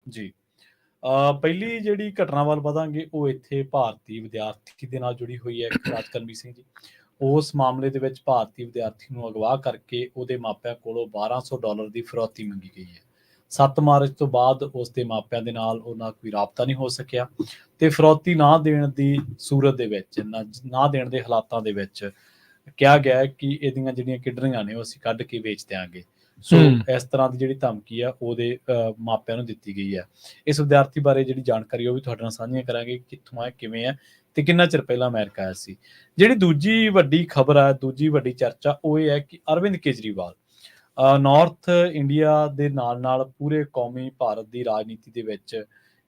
ਜੀ। ਪਹਿਲੀ ਜਿਹੜੀ ਘਟਨਾ ਵੱਲ ਵਧਾਂਗੇ ਉਹ ਇੱਥੇ ਭਾਰਤੀ ਵਿਦਿਆਰਥੀ ਦੇ ਨਾਲ ਜੁੜੀ ਹੋਈ ਹੈ ਇੱਕ ਰਾਜਕਰਮੀ ਸਿੰਘ ਜੀ। ਉਸ ਮਾਮਲੇ ਦੇ ਵਿੱਚ ਭਾਰਤੀ ਵਿਦਿਆਰਥੀ ਨੂੰ ਅਗਵਾ ਕਰਕੇ ਉਹਦੇ ਮਾਪਿਆਂ ਕੋਲੋਂ $1200 ਦੀ ਫਿਰੌਤੀ ਮੰਗੀ ਗਈ ਹੈ। 7 ਮਾਰਚ ਤੋਂ ਬਾਅਦ ਉਸ ਦੇ ਮਾਪਿਆਂ ਦੇ ਨਾਲ ਉਹਨਾਂ ਕੋਈ ਰਾਬਤਾ ਨਹੀਂ ਹੋ ਸਕਿਆ ਤੇ ਫਿਰੌਤੀ ਨਾ ਦੇਣ ਦੀ ਸੂਰਤ ਦੇ ਵਿੱਚ ਨਾ ਦੇਣ ਦੇ ਹਾਲਾਤਾਂ ਦੇ ਵਿੱਚ ਕਿਹਾ ਗਿਆ ਹੈ ਕਿ ਇਹਦੀਆਂ ਜਿਹੜੀਆਂ ਕਿਡਨੀਆਂ ਨੇ ਉਹ ਅਸੀਂ ਕੱਢ ਕੇ ਵੇਚ ਦਿਆਂਗੇ। ਸੋ ਇਸ ਤਰ੍ਹਾਂ ਦੀ ਜਿਹੜੀ ਧਮਕੀ ਆ ਉਹਦੇ ਮਾਪਿਆਂ ਨੂੰ ਦਿੱਤੀ ਗਈ ਹੈ। ਇਸ ਵਿਦਿਆਰਥੀ ਬਾਰੇ ਜਿਹੜੀ ਜਾਣਕਾਰੀ ਉਹ ਵੀ ਤੁਹਾਡੇ ਨਾਲ ਸਾਂਝੀਆਂ ਕਰਾਂਗੇ, ਕਿੱਥੋਂ ਹੈ, ਕਿਵੇਂ ਹੈ ਤੇ ਕਿੰਨਾ ਚਿਰ ਪਹਿਲਾਂ ਅਮਰੀਕਾ ਆਇਆ ਸੀ। ਜਿਹੜੀ ਦੂਜੀ ਵੱਡੀ ਖਬਰ ਹੈ, ਦੂਜੀ ਵੱਡੀ ਚਰਚਾ ਉਹ ਇਹ ਹੈ ਕਿ ਅਰਵਿੰਦ ਕੇਜਰੀਵਾਲ ਨਾਰਥ ਇੰਡੀਆ ਦੇ ਨਾਲ ਨਾਲ ਪੂਰੇ ਕੌਮੀ ਭਾਰਤ ਦੀ ਰਾਜਨੀਤੀ ਦੇ ਵਿੱਚ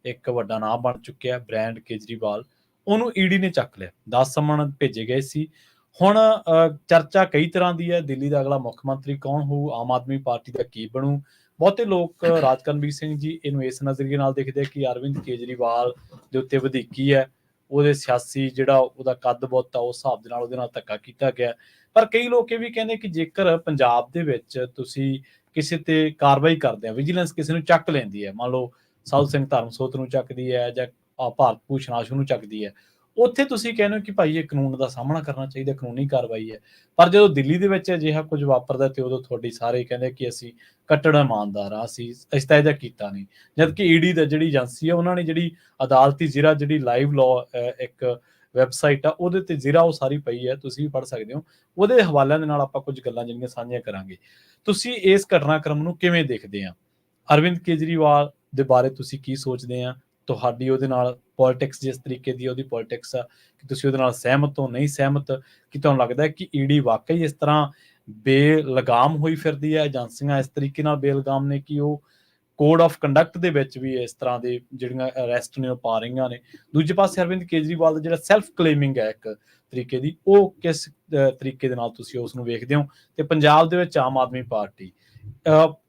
ਇੱਕ ਵੱਡਾ ਨਾਮ ਬਣ ਚੁੱਕਿਆ। ਬ੍ਰਾਂਡ ਕੇਜਰੀਵਾਲ, ਉਹਨੂੰ ਈਡੀ ਨੇ ਚੱਕ ਲਿਆ। 10 ਸਮਨ ਭੇਜੇ ਗਏ ਸੀ। ਹੁਣ ਚਰਚਾ ਕਈ ਤਰ੍ਹਾਂ ਦੀ ਹੈ। ਦਿੱਲੀ ਦਾ ਅਗਲਾ ਮੁੱਖ ਮੰਤਰੀ ਕੌਣ ਹੋਊ, ਆਮ ਆਦਮੀ ਪਾਰਟੀ ਦਾ ਕੀ ਬਣੂ। ਬਹੁਤੇ ਲੋਕ ਰਾਜਕਰਮਵੀਰ ਸਿੰਘ ਜੀ ਇਹਨੂੰ ਇਸ ਨਜ਼ਰੀਏ ਨਾਲ ਦੇਖਦੇ ਕਿ ਅਰਵਿੰਦ ਕੇਜਰੀਵਾਲ ਦੇ ਉੱਤੇ ਵਧੀਕੀ ਹੈ, ਉਹਦੇ ਸਿਆਸੀ ਜਿਹੜਾ ਉਹਦਾ ਕੱਦ ਬੁੱਤ ਆ ਉਸ ਹਿਸਾਬ ਦੇ ਨਾਲ ਉਹਦੇ ਨਾਲ ਧੱਕਾ ਕੀਤਾ ਗਿਆ। ਪਰ ਕਈ ਲੋਕ ਇਹ ਵੀ ਕਹਿੰਦੇ ਕਿ ਜੇਕਰ ਪੰਜਾਬ ਦੇ ਵਿੱਚ ਤੁਸੀਂ ਕਿਸੇ ਤੇ ਕਾਰਵਾਈ ਕਰਦੇ ਆ, ਵਿਜੀਲੈਂਸ ਕਿਸੇ ਨੂੰ ਚੱਕ ਲੈਂਦੀ ਹੈ, ਮੰਨ ਲਓ ਸਾਧੂ ਸਿੰਘ ਧਰਮਸੋਤ ਨੂੰ ਚੱਕਦੀ ਹੈ ਜਾਂ ਭਾਰਤ ਭੂਸ਼ਣ ਆਸ਼ੂ ਨੂੰ ਚੱਕਦੀ ਹੈ, ਉੱਥੇ ਤੁਸੀਂ ਕਹਿੰਦੇ ਹੋ ਕਿ ਭਾਈ ਇਹ ਕਾਨੂੰਨ ਦਾ ਸਾਹਮਣਾ ਕਰਨਾ ਚਾਹੀਦਾ, ਕਾਨੂੰਨੀ ਕਾਰਵਾਈ ਹੈ। ਪਰ ਜਦੋਂ ਦਿੱਲੀ ਦੇ ਵਿੱਚ ਅਜਿਹਾ ਕੁਝ ਵਾਪਰਦਾ ਤੇ ਉਦੋਂ ਤੁਹਾਡੀ ਸਾਰੇ ਕਹਿੰਦੇ ਕਿ ਅਸੀਂ ਕੱਟੜ ਇਮਾਨਦਾਰ ਆ, ਅਸੀਂ ਤਾਂ ਇਹਦਾ ਕੀਤਾ ਨਹੀਂ। ਜਦਕਿ ਈਡੀ ਦਾ ਜਿਹੜੀ ਏਜੰਸੀ ਹੈ ਉਹਨਾਂ ਨੇ ਜਿਹੜੀ ਅਦਾਲਤੀ ਜ਼ਿਰਾ ਜਿਹੜੀ ਲਾਈਵ ਲਾਅ ਇੱਕ ਵੈਬਸਾਈਟ ਆ ਉਹਦੇ ਤੇ ਜ਼ਿਰਾ ਉਹ ਸਾਰੀ ਪਈ ਹੈ, ਤੁਸੀਂ ਵੀ ਪੜ੍ਹ ਸਕਦੇ ਹੋ। ਉਹਦੇ ਹਵਾਲਿਆਂ ਦੇ ਨਾਲ ਆਪਾਂ ਕੁਝ ਗੱਲਾਂ ਜਿਹੜੀਆਂ ਸਾਂਝੀਆਂ ਕਰਾਂਗੇ। ਤੁਸੀਂ ਇਸ ਘਟਨਾਕ੍ਰਮ ਨੂੰ ਕਿਵੇਂ ਦੇਖਦੇ ਆ? ਅਰਵਿੰਦ ਕੇਜਰੀਵਾਲ ਦੇ ਬਾਰੇ ਤੁਸੀਂ ਕੀ ਸੋਚਦੇ ਆ? ਤੁਹਾਡੀ ਉਹਦੇ ਨਾਲ ਪੋਲਿਟਿਕਸ ਜਿਸ ਤਰੀਕੇ ਦੀ ਉਹਦੀ ਪੋਲਿਟਿਕਸ ਆ, ਕਿ ਤੁਸੀਂ ਉਹਦੇ ਨਾਲ ਸਹਿਮਤ ਹੋ, ਨਹੀਂ ਸਹਿਮਤ? ਕਿ ਤੁਹਾਨੂੰ ਲੱਗਦਾ ਹੈ ਕਿ ਈਡੀ ਵਾਕਈ ਇਸ ਤਰ੍ਹਾਂ ਬੇਲਗਾਮ ਹੋਈ ਫਿਰਦੀ ਹੈ, ਏਜੰਸੀਆਂ ਇਸ ਤਰੀਕੇ ਨਾਲ ਬੇਲਗਾਮ ਨੇ ਕਿ ਉਹ ਕੋਡ ਆਫ ਕੰਡਕਟ ਦੇ ਵਿੱਚ ਵੀ ਇਸ ਤਰ੍ਹਾਂ ਦੇ ਜਿਹੜੀਆਂ ਅਰੈਸਟ ਨੇ ਉਹ ਪਾ ਰਹੀਆਂ ਨੇ? ਦੂਜੇ ਪਾਸੇ ਅਰਵਿੰਦ ਕੇਜਰੀਵਾਲ ਦਾ ਜਿਹੜਾ ਸੈਲਫ ਕਲੇਮਿੰਗ ਹੈ ਇੱਕ ਤਰੀਕੇ ਦੀ, ਉਹ ਕਿਸ ਤਰੀਕੇ ਦੇ ਨਾਲ ਤੁਸੀਂ ਉਸ ਨੂੰ ਵੇਖਦੇ ਹੋ? ਤੇ ਪੰਜਾਬ ਦੇ ਵਿੱਚ ਆਮ ਆਦਮੀ ਪਾਰਟੀ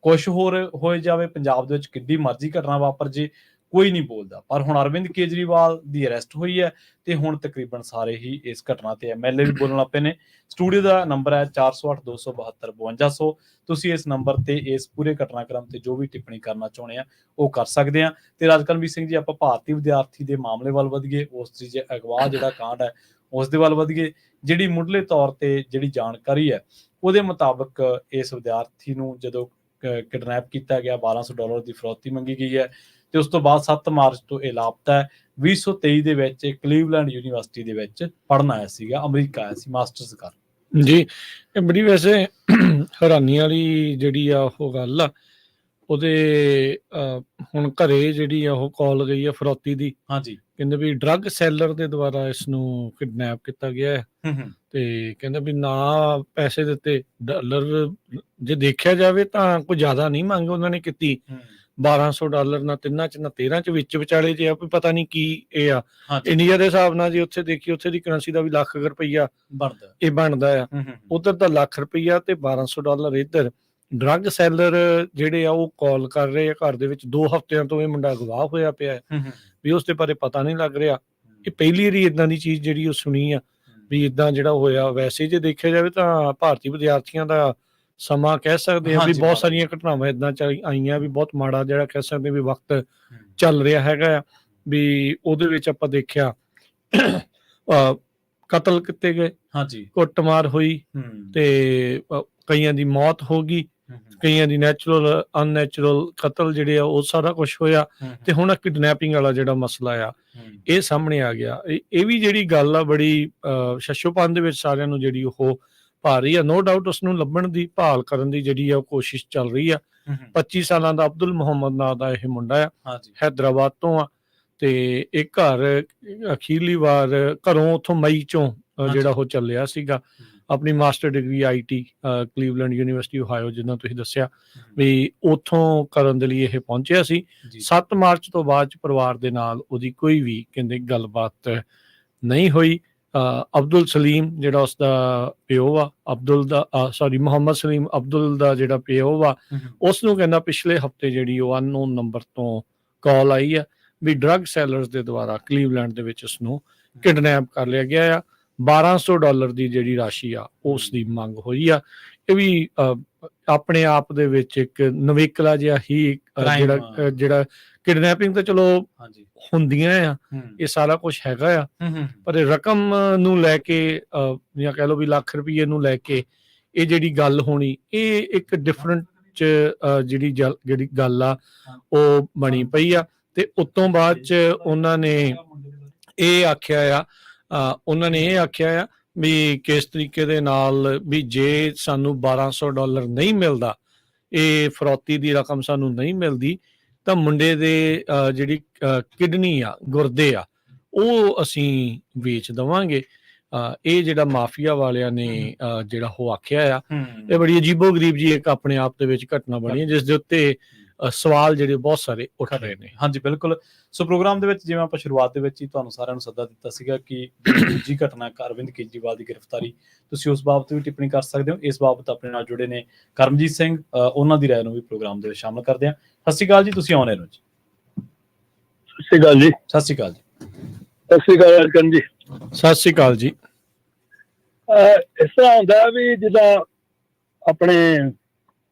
ਕੁਛ ਹੋਰ ਹੋਏ ਜਾਵੇ, ਪੰਜਾਬ ਦੇ ਵਿੱਚ ਕਿੱਡੀ ਮਰਜ਼ੀ ਘਟਨਾ ਵਾਪਰ ਜੇ, ਕੋਈ ਨਹੀਂ ਬੋਲਦਾ। ਪਰ ਹੁਣ ਅਰਵਿੰਦ ਕੇਜਰੀਵਾਲ ਦੀ ਅਰੈਸਟ ਹੋਈ ਹੈ ਤੇ ਹੁਣ ਤਕਰੀਬਨ ਸਾਰੇ ਹੀ ਇਸ ਘਟਨਾ ਤੇ ਐਮਐਲਏ ਵੀ ਬੋਲਣ ਲੱਗ ਪਏ ਨੇ। ਸਟੂਡੀਓ ਦਾ ਨੰਬਰ ਹੈ 408272 ਤੁਸੀਂ ਇਸ ਨੰਬਰ ਤੇ ਇਸ ਪੂਰੇ ਘਟਨਾਕ੍ਰਮ ਤੇ ਜੋ ਵੀ ਟਿੱਪਣੀ ਕਰਨਾ ਚਾਹੁੰਦੇ ਆ ਉਹ ਕਰ ਸਕਦੇ ਆ। ਤੇ ਰਾਜਕਰਮਵੀਰ ਸਿੰਘ ਜੀ, ਆਪਾਂ ਭਾਰਤੀ ਵਿਦਿਆਰਥੀ ਦੇ ਮਾਮਲੇ ਵੱਲ ਵਧੀਏ, ਉਸ ਦੀ ਅਗਵਾ ਜਿਹੜਾ ਕਾਂਡ ਹੈ ਉਸ ਦੇ ਵੱਲ ਵਧੀਏ। ਜਿਹੜੀ ਮੁੱਢਲੇ ਤੌਰ ਤੇ ਜਿਹੜੀ ਜਾਣਕਾਰੀ ਹੈ ਉਹਦੇ ਮੁਤਾਬਕ ਇਸ ਵਿਦਿਆਰਥੀ ਨੂੰ ਜਦੋਂ ਕਿਡਨੈਪ ਕੀਤਾ ਗਿਆ, $1200 ਦੀ ਫਿਰੌਤੀ ਮੰਗੀ ਗਈ ਹੈ ਤੇ ਉਸ ਤੋਂ ਬਾਅਦ 7 ਮਾਰਚ ਤੋਂ ਇਹ ਲਾਪਤਾ ਹੈ। 2023 ਦੇ ਵਿੱਚ ਕਲੀਵਲੈਂਡ ਯੂਨੀਵਰਸਿਟੀ ਦੇ ਵਿੱਚ ਪੜ੍ਹਨ ਆਇਆ ਸੀਗਾ, ਅਮਰੀਕਾ ਆਇਆ ਸੀ ਮਾਸਟਰਸ ਕਰਨ। ਜੀ, ਇਹ ਬੜੀ ਵੈਸੇ ਹੈਰਾਨੀ ਵਾਲੀ ਜਿਹੜੀ ਆ ਉਹ ਗੱਲ ਆ। ਉਹਦੇ ਹੁਣ ਘਰੇ ਜਿਹੜੀ ਆ ਉਹ ਕਾਲ ਗਈ ਆ ਫਿਰੌਤੀ ਦੀ। ਹਾਂਜੀ, ਕਹਿੰਦੇ ਵੀ ਡਰੱਗ ਸੈਲਰ ਦੇ ਦੁਆਰਾ ਇਸ ਨੂੰ ਕਿਡਨੈਪ ਕੀਤਾ ਗਿਆ ਹੈ ਤੇ ਕਹਿੰਦੇ ਵੀ ਨਾ ਪੈਸੇ ਦਿੱਤੇ ਡਾਲਰ। ਜੇ ਦੇਖਿਆ ਜਾਵੇ ਤਾਂ ਕੋਈ ਜ਼ਿਆਦਾ ਨਹੀਂ ਮੰਗ ਉਹਨਾਂ ਨੇ ਕੀਤੀ। $1200 ਨਾ 3 ਚ ਨਾ 13 ਚ, ਵਿੱਚ ਵਿਚਾਲੇ ਜੇ ਆ ਵੀ ਪਤਾ ਨਹੀਂ ਕੀ ਇਹ ਆ। ਇੰਡੀਆ ਦੇ ਹਿਸਾਬ ਨਾਲ ਜੇ ਉੱਥੇ ਦੇਖੀ ਉੱਥੇ ਦੀ ਕਰੰਸੀ ਦਾ ਵੀ ਲੱਖ ਰੁਪਈਆ ਇਹ ਬਣਦਾ ਆ, ਉਧਰ ਦਾ ਲੱਖ ਰੁਪਈਆ ਤੇ $1200 ਇੱਧਰ। ਡਰੱਗ ਸੈਲਰ ਜਿਹੜੇ ਆ ਉਹ ਕਾਲ ਕਰ ਰਹੇ ਆ ਘਰ ਦੇ ਵਿੱਚ। 2 ਹਫ਼ਤਿਆਂ ਤੋਂ ਇਹ ਮੁੰਡਾ ਅਗਵਾ ਹੋਇਆ ਪਿਆ ਵੀ ਉਸ ਦੇ ਬਾਰੇ ਪਤਾ ਨਹੀਂ ਲੱਗ ਰਿਹਾ। ਇਹ ਪਹਿਲੀ ਵਾਰੀ ਇਦਾਂ ਦੀ ਚੀਜ਼ ਜਿਹੜੀ ਉਹ ਸੁਣੀ ਆ ਵੀ ਇਦਾਂ ਜਿਹੜਾ ਹੋਇਆ। ਵੈਸੇ ਜੇ ਦੇਖਿਆ ਜਾਵੇ ਤਾਂ ਭਾਰਤੀ ਵਿਦਿਆਰਥੀਆਂ ਦਾ ਸਮਾਂ ਕਹਿ ਸਕਦੇ ਆ ਵੀ ਬਹੁਤ ਸਾਰੀਆਂ ਘਟਨਾਵਾਂ ਇਦਾਂ ਆਈਆਂ ਵੀ ਬਹੁਤ ਮਾੜਾ ਜਿਹੜਾ ਕਹਿ ਸਕਦੇ ਵੀ ਵਕਤ ਚੱਲ ਰਿਹਾ ਹੈਗਾ ਆ ਵੀ ਉਹਦੇ ਵਿੱਚ ਆਪਾਂ ਦੇਖਿਆ ਕਤਲ ਕੀਤੇ ਗਏ, ਕੁੱਟਮਾਰ ਹੋਈ ਤੇ ਕਈਆਂ ਦੀ ਮੌਤ ਹੋ ਗਈ, ਕਈਆਂ ਦੀ ਨੈਚੁਰਲ ਅਨਨੈਚੁਰਲ ਕਤਲ ਜਿਹੜੇ ਆ ਉਹ ਸਾਰਾ ਕੁਝ ਹੋਇਆ। ਤੇ ਹੁਣ ਕਿਡਨੈਪਿੰਗ ਵਾਲਾ ਜਿਹੜਾ ਮਸਲਾ ਆ ਇਹ ਸਾਹਮਣੇ ਆ ਗਿਆ। ਇਹ ਵੀ ਜਿਹੜੀ ਗੱਲ ਆ ਬੜੀ ਸ਼ਸ਼ੋਪਨ ਦੇ ਵਿੱਚ ਸਾਰਿਆਂ ਨੂੰ ਜਿਹੜੀ ਉਹ ਪਾ ਰਹੀ ਆ। ਨੋ ਡਾਊਟ ਉਸ ਨੂੰ ਲੱਭਣ ਦੀ ਭਾਲ ਕਰਨ ਦੀ ਜਿਹੜੀ ਆ ਉਹ ਕੋਸ਼ਿਸ਼ ਚੱਲ ਰਹੀ ਆ। 25 ਸਾਲਾਂ ਦਾ ਅਬਦੁਲ ਮੁਹੰਮਦ ਨਾਂ ਦਾ ਇਹ ਮੁੰਡਾ ਆ, ਹੈਦਰਾਬਾਦ ਤੋਂ ਆ ਤੇ ਇਹ ਘਰ ਅਖੀਰਲੀ ਵਾਰ ਘਰੋਂ ਉੱਥੋਂ ਮਈ ਚੋਂ ਜਿਹੜਾ ਉਹ ਚੱਲਿਆ ਸੀਗਾ ਆਪਣੀ master degree IT Cleveland university Ohio, ਜਿੱਦਾਂ ਤੁਸੀਂ ਦੱਸਿਆ ਵੀ ਉੱਥੋਂ ਕਰਨ ਦੇ ਲਈ ਇਹ ਪਹੁੰਚਿਆ ਸੀ। 7 ਮਾਰਚ ਤੋਂ ਬਾਅਦ ਪਰਿਵਾਰ ਦੇ ਨਾਲ ਉਹਦੀ ਕੋਈ ਵੀ ਕਹਿੰਦੇ ਗੱਲਬਾਤ ਨਹੀਂ ਹੋਈ। ਅਬਦੁਲ ਸਲੀਮ ਜਿਹੜਾ ਉਸਦਾ ਪਿਓ ਆ, ਮੁਹੰਮਦ ਸਲੀਮ ਅਬਦੁਲ ਦਾ ਜਿਹੜਾ ਪਿਓ ਵਾ, ਉਸ ਨੂੰ ਕਹਿੰਦਾ ਪਿਛਲੇ ਹਫ਼ਤੇ ਜਿਹੜੀ ਉਹ ਅਨਨੋਨ ਨੰਬਰ ਤੋਂ ਕਾਲ ਆਈ ਆ ਵੀ ਡਰੱਗ ਸੈਲਰਸ ਦੇ ਦੁਆਰਾ ਕਲੀਵਲੈਂਡ ਦੇ ਵਿੱਚ ਉਸਨੂੰ ਕਿਡਨੈਪ ਕਰ ਲਿਆ ਗਿਆ ਆ। $1200 ਦੀ ਜਿਹੜੀ ਰਾਸ਼ੀ ਆ ਉਸ ਦੀ ਮੰਗ ਹੋਈ ਆ। ਇਹ ਵੀ ਆਪਣੇ ਆਪ ਦੇ ਵਿੱਚ ਇੱਕ ਨਵੇਕਲਾ ਜਿਹਾ ਹੀ ਜਿਹੜਾ ਕਿਡਨੈਪਿੰਗ ਤਾਂ ਚਲੋ ਹੁੰਦੀਆਂ ਆ, ਇਹ ਸਾਰਾ ਕੁਝ ਹੈਗਾ ਆ, ਪਰ ਰਕਮ ਨੂੰ ਲੈ ਕੇ ਜਾਂ ਕਹਿ ਲਓ ਵੀ ਲੱਖ ਰੁਪਏ ਨੂੰ ਲੈ ਕੇ ਇਹ ਜਿਹੜੀ ਗੱਲ ਹੋਣੀ, ਇਹ ਇੱਕ ਡਿਫਰੈਂਟ ਚ ਜਿਹੜੀ ਗੱਲ ਆ ਉਹ ਬਣੀ ਪਈ ਆ। ਤੇ ਉਤੋਂ ਬਾਅਦ ਚ ਉਹਨਾਂ ਨੇ ਇਹ ਆਖਿਆ ਆ ਵੀ ਕਿਸ ਤਰੀਕੇ ਦੇ ਨਾਲ ਵੀ ਜੇ ਸਾਨੂੰ $1200 ਨਹੀਂ ਮਿਲਦਾ, ਇਹ ਫਰੌਤੀ ਦੀ ਰਕਮ ਸਾਨੂੰ ਨਹੀਂ ਮਿਲਦੀ, ਤਾਂ ਮੁੰਡੇ ਦੇ ਜਿਹੜੀ ਕਿਡਨੀ ਆ, ਗੁਰਦੇ ਆ, ਉਹ ਅਸੀਂ ਵੇਚ ਦੇਵਾਂਗੇ। ਇਹ ਜਿਹੜਾ ਮਾਫੀਆ ਵਾਲਿਆਂ ਨੇ ਜਿਹੜਾ ਉਹ ਆਖਿਆ ਆ, ਇਹ ਬੜੀ ਅਜੀਬੋ ਗਰੀਬ ਜੀ ਇੱਕ ਆਪਣੇ ਆਪ ਦੇ ਵਿੱਚ ਘਟਨਾ ਬਣੀ ਹੈ, ਜਿਸ ਦੇ ਉੱਤੇ ਸਵਾਲ ਜਿਹੜੇ ਬਹੁਤ ਸਾਰੇ ਉੱਠ ਰਹੇ ਨੇ। ਹਾਂਜੀ ਬਿਲਕੁਲ। ਸੋ ਪ੍ਰੋਗਰਾਮ ਦੇ ਵਿੱਚ ਜਿਵੇਂ ਆਪਾਂ ਸ਼ੁਰੂਆਤ ਦੇ ਵਿੱਚ ਹੀ ਤੁਹਾਨੂੰ ਸਾਰਿਆਂ ਨੂੰ ਸੱਦਾ ਦਿੱਤਾ ਸੀਗਾ ਕਿ ਦੂਜੀ ਘਟਨਾ ਅਰਵਿੰਦ ਕੇਜਰੀਵਾਲ ਦੀ ਗ੍ਰਿਫਤਾਰੀ, ਤੁਸੀਂ ਉਸ ਬਾਬਤ ਵੀ ਟਿੱਪਣੀ ਕਰ ਸਕਦੇ ਹੋ। ਇਸ ਬਾਬਤ ਆਪਣੇ ਨਾਲ ਜੁੜੇ ਨੇ ਕਰਮਜੀਤ ਸਿੰਘ, ਉਹਨਾਂ ਦੀ ਰਾਏ ਨੂੰ ਵੀ ਪ੍ਰੋਗਰਾਮ ਦੇ ਵਿੱਚ ਸ਼ਾਮਲ ਕਰਦੇ ਹਾਂ। ਸਤਿ ਸ਼੍ਰੀ ਅਕਾਲ ਜੀ, ਤੁਸੀਂ ਆਉਣੇ ਹੋ ਜੀ। ਸਤਿ ਸ਼੍ਰੀ ਅਕਾਲ ਜੀ। ਸਤਿ ਸ਼੍ਰੀ ਅਕਾਲ ਜੀ। ਸਤਿ ਸ਼੍ਰੀ ਅਕਾਲ ਅਰਕਨ ਜੀ। ਸਤਿ ਸ਼੍ਰੀ ਅਕਾਲ ਜੀ। ਇਸ ਤਰ੍ਹਾਂ ਹੁੰਦਾ ਵੀ ਜਿੱਦਾਂ ਆਪਣੇ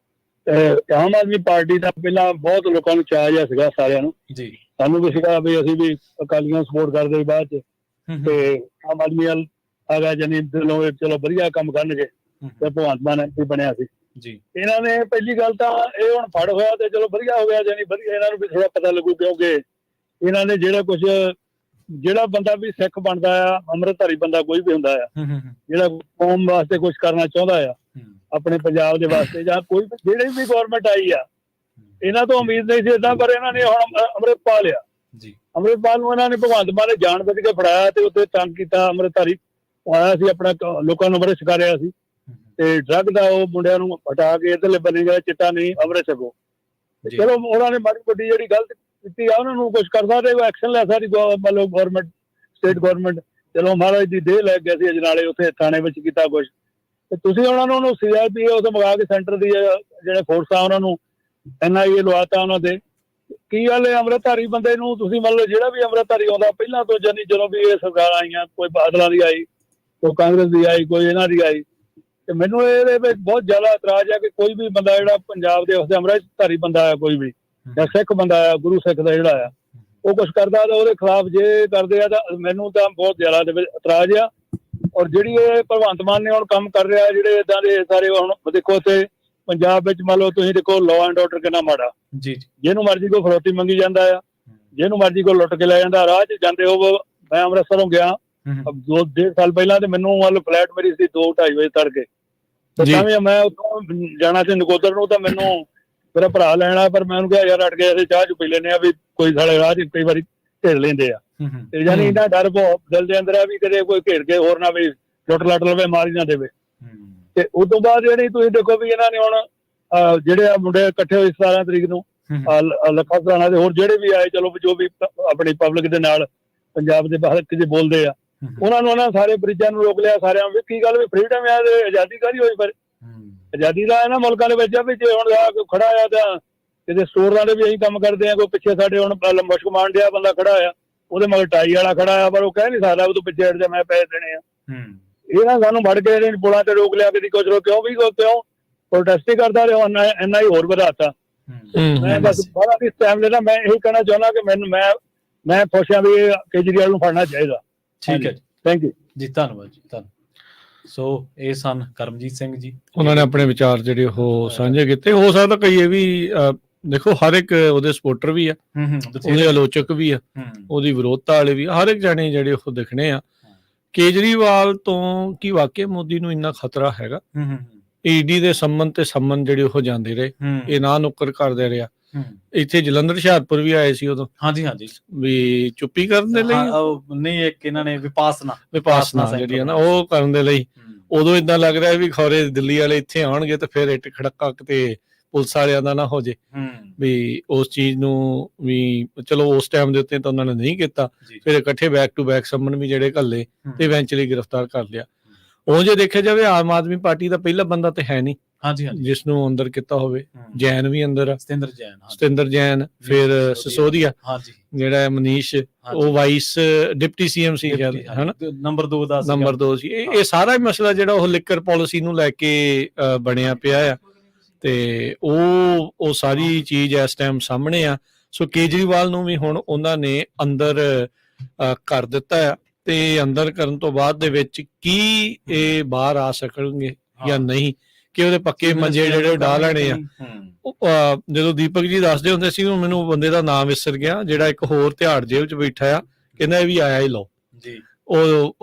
ਆਮ ਆਦਮੀ ਪਾਰਟੀ ਦਾ ਪਹਿਲਾਂ ਬਹੁਤ ਲੋਕਾਂ ਨੂੰ ਚਾਅ ਜਿਹਾ ਸੀਗਾ, ਸਾਰਿਆਂ ਨੂੰ ਜੀ, ਸਾਨੂੰ ਵੀ ਸੀਗਾ ਵੀ ਅਸੀਂ ਵੀ ਅਕਾਲੀਆਂ ਸਪੋਰਟ ਕਰਦੇ ਬਾਅਦ ਚ, ਤੇ ਆਮ ਆਦਮੀ ਵੱਲ ਆ ਗਿਆ, ਜਾਨੀ ਦਿਲੋਂ ਚਲੋ ਵਧੀਆ ਕੰਮ ਕਰਨਗੇ, ਤੇ ਭਗਵੰਤ ਮਾਨ ਐਮਪੀ ਬਣਿਆ ਸੀ ਜੀ। ਇਹਨਾਂ ਨੇ ਪਹਿਲੀ ਗੱਲ ਤਾਂ ਇਹ ਹੁਣ ਫੜ ਹੋਇਆ ਤੇ ਚਲੋ ਵਧੀਆ ਹੋ ਗਿਆ, ਜਾਨੀ ਵਧੀਆ ਇਹਨਾਂ ਨੂੰ ਵੀ ਥੋੜਾ ਪਤਾ ਲੱਗੂ, ਕਿਉਂਕਿ ਇਹਨਾਂ ਨੇ ਜਿਹੜਾ ਬੰਦਾ ਵੀ ਸਿੱਖ ਬਣਦਾ ਆ, ਅੰਮ੍ਰਿਤਧਾਰੀ ਬੰਦਾ ਕੋਈ ਵੀ ਹੁੰਦਾ ਆ, ਜਿਹੜਾ ਕੌਮ ਵਾਸਤੇ ਕੁਝ ਕਰਨਾ ਚਾਹੁੰਦਾ ਆ, ਆਪਣੇ ਪੰਜਾਬ ਦੇ ਵਾਸਤੇ, ਜਾਂ ਕੋਈ ਜਿਹੜੀ ਵੀ ਗਵਰਨਮੈਂਟ ਆਈ ਆ, ਇਹਨਾਂ ਤੋਂ ਉਮੀਦ ਨਹੀਂ ਸੀ ਏਦਾਂ, ਪਰ ਇਹਨਾਂ ਨੇ ਹੁਣ ਅੰਮ੍ਰਿਤਪਾਲ ਆ ਜੀ। ਅੰਮ੍ਰਿਤਪਾਲ ਨੂੰ ਇਹਨਾਂ ਨੇ ਭਗਵੰਤ ਮਾਨ ਨੇ ਜਾਣ ਬੁੱਝ ਕੇ ਫੜਾਇਆ ਤੇ ਉੱਥੇ ਤੰਗ ਕੀਤਾ। ਅੰਮ੍ਰਿਤਧਾਰੀ ਆਇਆ ਸੀ, ਆਪਣਾ ਲੋਕਾਂ ਨੂੰ ਅੰਮ੍ਰਿਤ ਛਕਾ ਰਿਹਾ ਸੀ, ਤੇ ਡਰੱਗ ਦਾ ਉਹ ਮੁੰਡਿਆਂ ਨੂੰ ਹਟਾ ਕੇ ਇੱਧਰਲੇ ਬੰਨੇ ਗਿਆ, ਚਿੱਟਾ ਨਹੀਂ ਅੰਮ੍ਰਿਤ ਛਕੋ। ਚਲੋ ਉਹਨਾਂ ਨੇ ਮਾੜੀ ਵੱਡੀ ਜਿਹੜੀ ਗਲਤ ਕੀਤੀ ਆ, ਉਹਨਾਂ ਨੂੰ ਕੁਝ ਕਰ ਸਕਦੇ, ਐਕਸ਼ਨ ਲੈ ਸਕਦੀ ਮਤਲਬ ਗਵਰਨਮੈਂਟ, ਸਟੇਟ ਗਵਰਨਮੈਂਟ। ਚਲੋ ਮਹਾਰਾਜ ਦੀ ਦੇਹ ਲੈ ਗਿਆ ਸੀ ਅਜਨਾਲੇ, ਉੱਥੇ ਥਾਣੇ ਵਿੱਚ ਕੀਤਾ ਕੁਝ, ਤੇ ਤੁਸੀਂ ਉਹਨਾਂ ਨੂੰ CRP ਉਹ ਮੰਗਾ ਕੇ ਸੈਂਟਰ ਦੀ ਜਿਹੜੇ ਫੋਰਸ ਆ ਉਹਨਾਂ ਨੂੰ NIA ਲਵਾਤਾ ਉਹਨਾਂ ਦੇ। ਕੀ ਗੱਲ ਹੈ, ਅੰਮ੍ਰਿਤਧਾਰੀ ਬੰਦੇ ਨੂੰ ਤੁਸੀਂ ਮਤਲਬ ਜਿਹੜਾ ਵੀ ਅੰਮ੍ਰਿਤਧਾਰੀ ਆਉਂਦਾ ਪਹਿਲਾਂ ਤੋਂ, ਜਾਨੀ ਜਦੋਂ ਵੀ ਇਹ ਸਰਕਾਰ ਆਈਆਂ, ਕੋਈ ਬਾਦਲਾਂ ਦੀ ਆਈ, ਕੋਈ ਕਾਂਗਰਸ ਦੀ ਆਈ, ਕੋਈ ਇਹਨਾਂ ਦੀ ਆਈ, ਤੇ ਮੈਨੂੰ ਇਹਦੇ ਵਿੱਚ ਬਹੁਤ ਜ਼ਿਆਦਾ ਇਤਰਾਜ਼ ਹੈ ਕਿ ਕੋਈ ਵੀ ਬੰਦਾ ਜਿਹੜਾ ਪੰਜਾਬ ਦੇ ਉਸਦੇ ਅੰਮ੍ਰਿਤਧਾਰੀ ਬੰਦਾ ਆ, ਕੋਈ ਵੀ ਜਾਂ ਸਿੱਖ ਬੰਦਾ ਆ, ਗੁਰੂ ਸਿੱਖ ਦਾ ਜਿਹੜਾ ਆ, ਉਹ ਕੁਛ ਕਰਦਾ ਤਾਂ ਉਹਦੇ ਖਿਲਾਫ ਜੇ ਕਰਦੇ ਆ ਤਾਂ ਮੈਨੂੰ ਤਾਂ ਬਹੁਤ ਜ਼ਿਆਦਾ ਦੇ ਵਿੱਚ ਇਤਰਾਜ਼ ਆ। ਔਰ ਜਿਹੜੀ ਇਹ ਭਗਵੰਤ ਮਾਨ ਨੇ ਹੁਣ ਕੰਮ ਕਰ ਰਿਹਾ, ਜਿਹੜੇ ਏਦਾਂ ਦੇ ਸਾਰੇ, ਹੁਣ ਦੇਖੋ ਇੱਥੇ ਪੰਜਾਬ ਵਿੱਚ ਮੰਨ ਲਓ ਤੁਸੀਂ ਦੇਖੋ ਲਾਅ ਐਂਡ ਆਰਡਰ ਕਿੰਨਾ ਮਾੜਾ ਜੀ, ਜਿਹਨੂੰ ਮਰਜ਼ੀ ਕੋਈ ਫਰੋਤੀ ਮੰਗੀ ਜਾਂਦਾ ਆ, ਜਿਹਨੂੰ ਮਰਜ਼ੀ ਕੋਈ ਲੁੱਟ ਕੇ ਲੈ ਜਾਂਦਾ। ਰਾਹ 'ਚ ਜਾਂਦੇ ਹੋ, ਮੈਂ ਅੰਮ੍ਰਿਤਸਰੋਂ ਗਿਆ 2-1.5 ਸਾਲ ਪਹਿਲਾਂ, ਤੇ ਮੈਨੂੰ ਮਤਲਬ ਫਲੈਟ ਮੇਰੀ ਸੀ 2-2:30 ਵਜੇ ਤੜਕੇ, ਤਾਂ ਮੈਂ ਉੱਥੋਂ ਜਾਣਾ ਸੀ ਨਕੋਦਰ ਨੂੰ, ਤਾਂ ਮੈਨੂੰ ਮੇਰਾ ਭਰਾ ਲੈਣਾ, ਪਰ ਮੈਂ ਉਹਨੂੰ ਕਿਹਾ ਯਾਰ ਅਟ ਕੇ ਅਸੀਂ ਚਾਹ ਚੁ ਪੀ ਲੈਂਦੇ ਆ, ਵੀ ਕੋਈ ਸਾਡੇ ਰਾਹ 'ਚ ਕਈ ਵਾਰੀ ਘੇਰ ਲੈਂਦੇ ਆ, ਤੇ ਜਾਨੀ ਇੰਨਾ ਡਰ ਬਹੁਤ ਦਿਲ ਦੇ ਅੰਦਰ ਆ ਵੀ ਕਦੇ ਕੋਈ ਘੇਰ ਕੇ ਹੋਰ ਨਾ ਵੀ ਲੁੱਟ ਲੱਟ ਲਵੇ, ਮਾਰੀ ਨਾ ਦੇਵੇ। ਤੇ ਉਸ ਤੋਂ ਬਾਅਦ ਜਿਹੜੀ ਤੁਸੀਂ ਦੇਖੋ ਵੀ ਇਹਨਾਂ ਨੇ ਹੁਣ ਜਿਹੜੇ ਆ ਮੁੰਡੇ ਇਕੱਠੇ ਹੋਏ 17 ਤਰੀਕ ਨੂੰ ਲੱਖਾ ਸਰਾਣਾ ਦੇ, ਹੋਰ ਜਿਹੜੇ ਵੀ ਆਏ, ਚਲੋ ਜੋ ਵੀ ਆਪਣੀ ਪਬਲਿਕ ਦੇ ਨਾਲ ਪੰਜਾਬ ਦੇ ਬਾਹਰ ਕਿਤੇ ਬੋਲਦੇ ਆ, ਉਹਨਾਂ ਨੂੰ ਉਹਨਾਂ ਸਾਰੇ ਬ੍ਰਿਜਾਂ ਨੂੰ ਰੋਕ ਲਿਆ, ਸਾਰਿਆਂ ਨੂੰ। ਕੀ ਗੱਲ ਵੀ ਫਰੀਡਮ ਆ ਤੇ ਆਜ਼ਾਦੀ ਕਾਹਦੀ ਹੋਈ? ਪਰ ਆਜ਼ਾਦੀ ਦਾ ਇਹਨਾਂ ਮੁਲਕਾਂ ਦੇ ਵਿੱਚ ਆ ਵੀ ਜੇ ਹੁਣ ਖੜਾ ਆ ਤਾਂ ਕਿਤੇ ਸਟੋਰਾਂ ਦੇ ਵੀ ਇਹੀ ਕੰਮ ਕਰਦੇ ਆ। ਕੋਈ ਪਿੱਛੇ ਸਾਡੇ ਹੁਣ ਮੁਸ਼ਕ ਮਾਨ ਡਿਆ ਬੰਦਾ ਖੜਾ ਆ, ਉਹਦੇ ਮਗਰ ਟਾਈ ਵਾਲਾ ਖੜਾ ਆ, ਪਰ ਉਹ ਕਹਿ ਨੀ ਸਕਦਾ ਉਹ ਤੋਂ ਪਿੱਛੇ ਹਟ ਜਾ, ਮੈਂ ਪੈਸੇ ਦੇਣੇ ਆ। ਇਹ ਨਾ ਸਾਨੂੰ ਵੜ ਕੇ ਪੁਲਾਂ ਤੇ ਰੋਕ ਲਿਆ, ਕਦੀ ਕੁਝ ਰੋ, ਕਿਉਂ ਪ੍ਰੋਟੈਸਟ ਹੀ ਕਰਦਾ ਰਿਹਾ, ਇੰਨਾ ਹੀ ਹੋਰ ਵਧਾਤਾ। ਮੈਂ ਬਸ ਬੜਾ ਇਸ ਟਾਈਮ ਲੈਣਾ, ਮੈਂ ਇਹੀ ਕਹਿਣਾ ਚਾਹੁੰਦਾ ਕਿ ਮੈਨੂੰ ਮੈਂ ਖੁਸ਼ ਹਾਂ ਵੀ ਕੇਜਰੀਵਾਲ ਨੂੰ ਫੜਨਾ ਚਾਹੀਦਾ। ਠੀਕ ਹੈ ਜੀ, ਥੈਂਕ ਯੂ ਜੀ, ਧੰਨਵਾਦ ਜੀ, ਧੰਨਵਾਦ। ਸੋ ਇਹ ਸਨ ਕਰਮਜੀਤ ਸਿੰਘ ਜੀ, ਉਹਨਾਂ ਨੇ ਆਪਣੇ ਵਿਚਾਰ ਜਿਹੜੇ ਉਹ ਸਾਂਝੇ ਕੀਤੇ। ਹੋ ਸਕਦਾ ਕਈ ਇਹ ਵੀ ਦੇਖੋ, ਹਰ ਇੱਕ ਉਹਦੇ ਸਪੋਰਟਰ ਵੀ ਆ, ਉਹਦੇ ਆਲੋਚਕ ਵੀ ਆ, ਉਹਦੀ ਵਿਰੋਧਤਾ ਵਾਲੇ ਵੀ, ਹਰ ਇੱਕ ਜਾਣੇ ਜਿਹੜੇ ਉਹ ਦਿਖਣੇ ਆ। ਕੇਜਰੀਵਾਲ ਤੋਂ ਕੀ ਵਾਕਿਆ ਮੋਦੀ ਨੂੰ ਇੰਨਾ ਖਤਰਾ ਹੈਗਾ? ਈਡੀ ਦੇ ਸੰਮਨ ਤੇ ਸੰਮਨ ਜਿਹੜੇ ਉਹ ਜਾਂਦੇ ਰਹੇ, ਇਹ ਨਾ ਨੁੱਕਰ ਕਰਦੇ ਰਿਹਾ। ਇੱਥੇ ਜਲੰਧਰ ਹੁਸ਼ਿਆਰਪੁਰ ਵੀ ਆਏ ਸੀ ਉਦੋਂ, ਹਾਂਜੀ ਵੀ ਚੁੱਪੀ ਕਰਨ ਦੇ ਲਈ ਨਹੀਂ, ਇੱਕ ਇਹਨਾਂ ਨੇ ਵਿਪਾਸਨਾ ਜਿਹੜੀ ਹੈ ਨਾ ਉਹ ਕਰਨ ਦੇ ਲਈ। ਉਦੋਂ ਏਦਾਂ ਲੱਗ ਰਿਹਾ ਵੀ ਖੌਰੇ ਦਿੱਲੀ ਵਾਲੇ ਇੱਥੇ ਆਉਣਗੇ ਤੇ ਫਿਰ ਇੱਟ ਖੜੱਕਾ ਤੇ ਪੁਲਿਸ ਵਾਲਿਆਂ ਦਾ ਨਾ ਹੋ ਜੇ, ਵੀ ਉਸ ਚੀਜ਼ ਨੂੰ ਵੀ ਚਲੋ ਉਸ ਟਾਈਮ ਦੇ ਉੱਤੇ ਤਾਂ ਉਹਨਾਂ ਨੇ ਨਹੀਂ ਕੀਤਾ। ਫਿਰ ਇਕੱਠੇ ਬੈਕ ਟੂ ਬੈਕ ਸੰਮਨ ਵੀ ਜਿਹੜੇ ਘੱਲੇ ਤੇ ਇਵੈਂਚੁਅਲੀ ਗ੍ਰਿਫਤਾਰ ਕਰ ਲਿਆ। ਉਹ ਜੇ ਦੇਖਿਆ ਜਾਵੇ ਆਮ ਆਦਮੀ ਪਾਰਟੀ ਦਾ ਪਹਿਲਾ ਬੰਦਾ ਤੇ ਹੈ ਨਹੀਂ ਜਿਸ ਨੂੰ ਅੰਦਰ ਕੀਤਾ ਹੋਵੇ। ਜੈਨ ਵੀ ਅੰਦਰ ਆ, ਸਤਿੰਦਰ ਜੈਨ, ਫਿਰ ਸਿਸੋਦੀਆ ਜਿਹੜਾ ਮਨੀਸ਼, ਉਹ ਵਾਈਸ ਡਿਪਟੀ CM ਸੀ ਹਨਾ, ਨੰਬਰ 2 ਸੀ। ਇਹ ਸਾਰਾ ਮਸਲਾ ਜਿਹੜਾ ਉਹ ਲਿਕਰ ਪਾਲਿਸੀ ਨੂੰ ਲੈ ਕੇ ਬਣਿਆ ਪਿਆ ਆ। ਤੇ ਉਹ ਸਾਰੀ ਚੀਜ਼ ਇਸ ਟਾਈਮ ਸਾਹਮਣੇ ਆ। ਸੋ ਕੇਜਰੀਵਾਲ ਨੂੰ ਵੀ ਹੁਣ ਉਹਨਾਂ ਨੇ ਅੰਦਰ ਕਰ ਦਿੱਤਾ ਆ, ਤੇ ਅੰਦਰ ਕਰਨ ਤੋਂ ਬਾਅਦ ਦੇ ਵਿੱਚ ਕੀ ਇਹ ਬਾਹਰ ਆ ਸਕਣਗੇ ਜਾਂ ਨਹੀਂ, ਕਿ ਉਹਦੇ ਪੱਕੇ ਮੰਜੇ ਜਿਹੜੇ ਡਾ ਲੈਣੇ ਆ। ਜਦੋਂ ਦੀਪਕ ਜੀ ਦੱਸਦੇ ਹੁੰਦੇ ਸੀ, ਮੈਨੂੰ ਬੰਦੇ ਦਾ ਨਾਮ ਵਿਸਰ ਗਿਆ, ਜਿਹੜਾ ਇੱਕ ਹੋਰ ਤਿਹਾੜ ਜੇਲ੍ਹ 'ਚ ਬੈਠਾ ਆ, ਕਹਿੰਦਾ ਇਹ ਵੀ ਆਇਆ ਹੀ ਲਓ ਜੀ। ਉਹ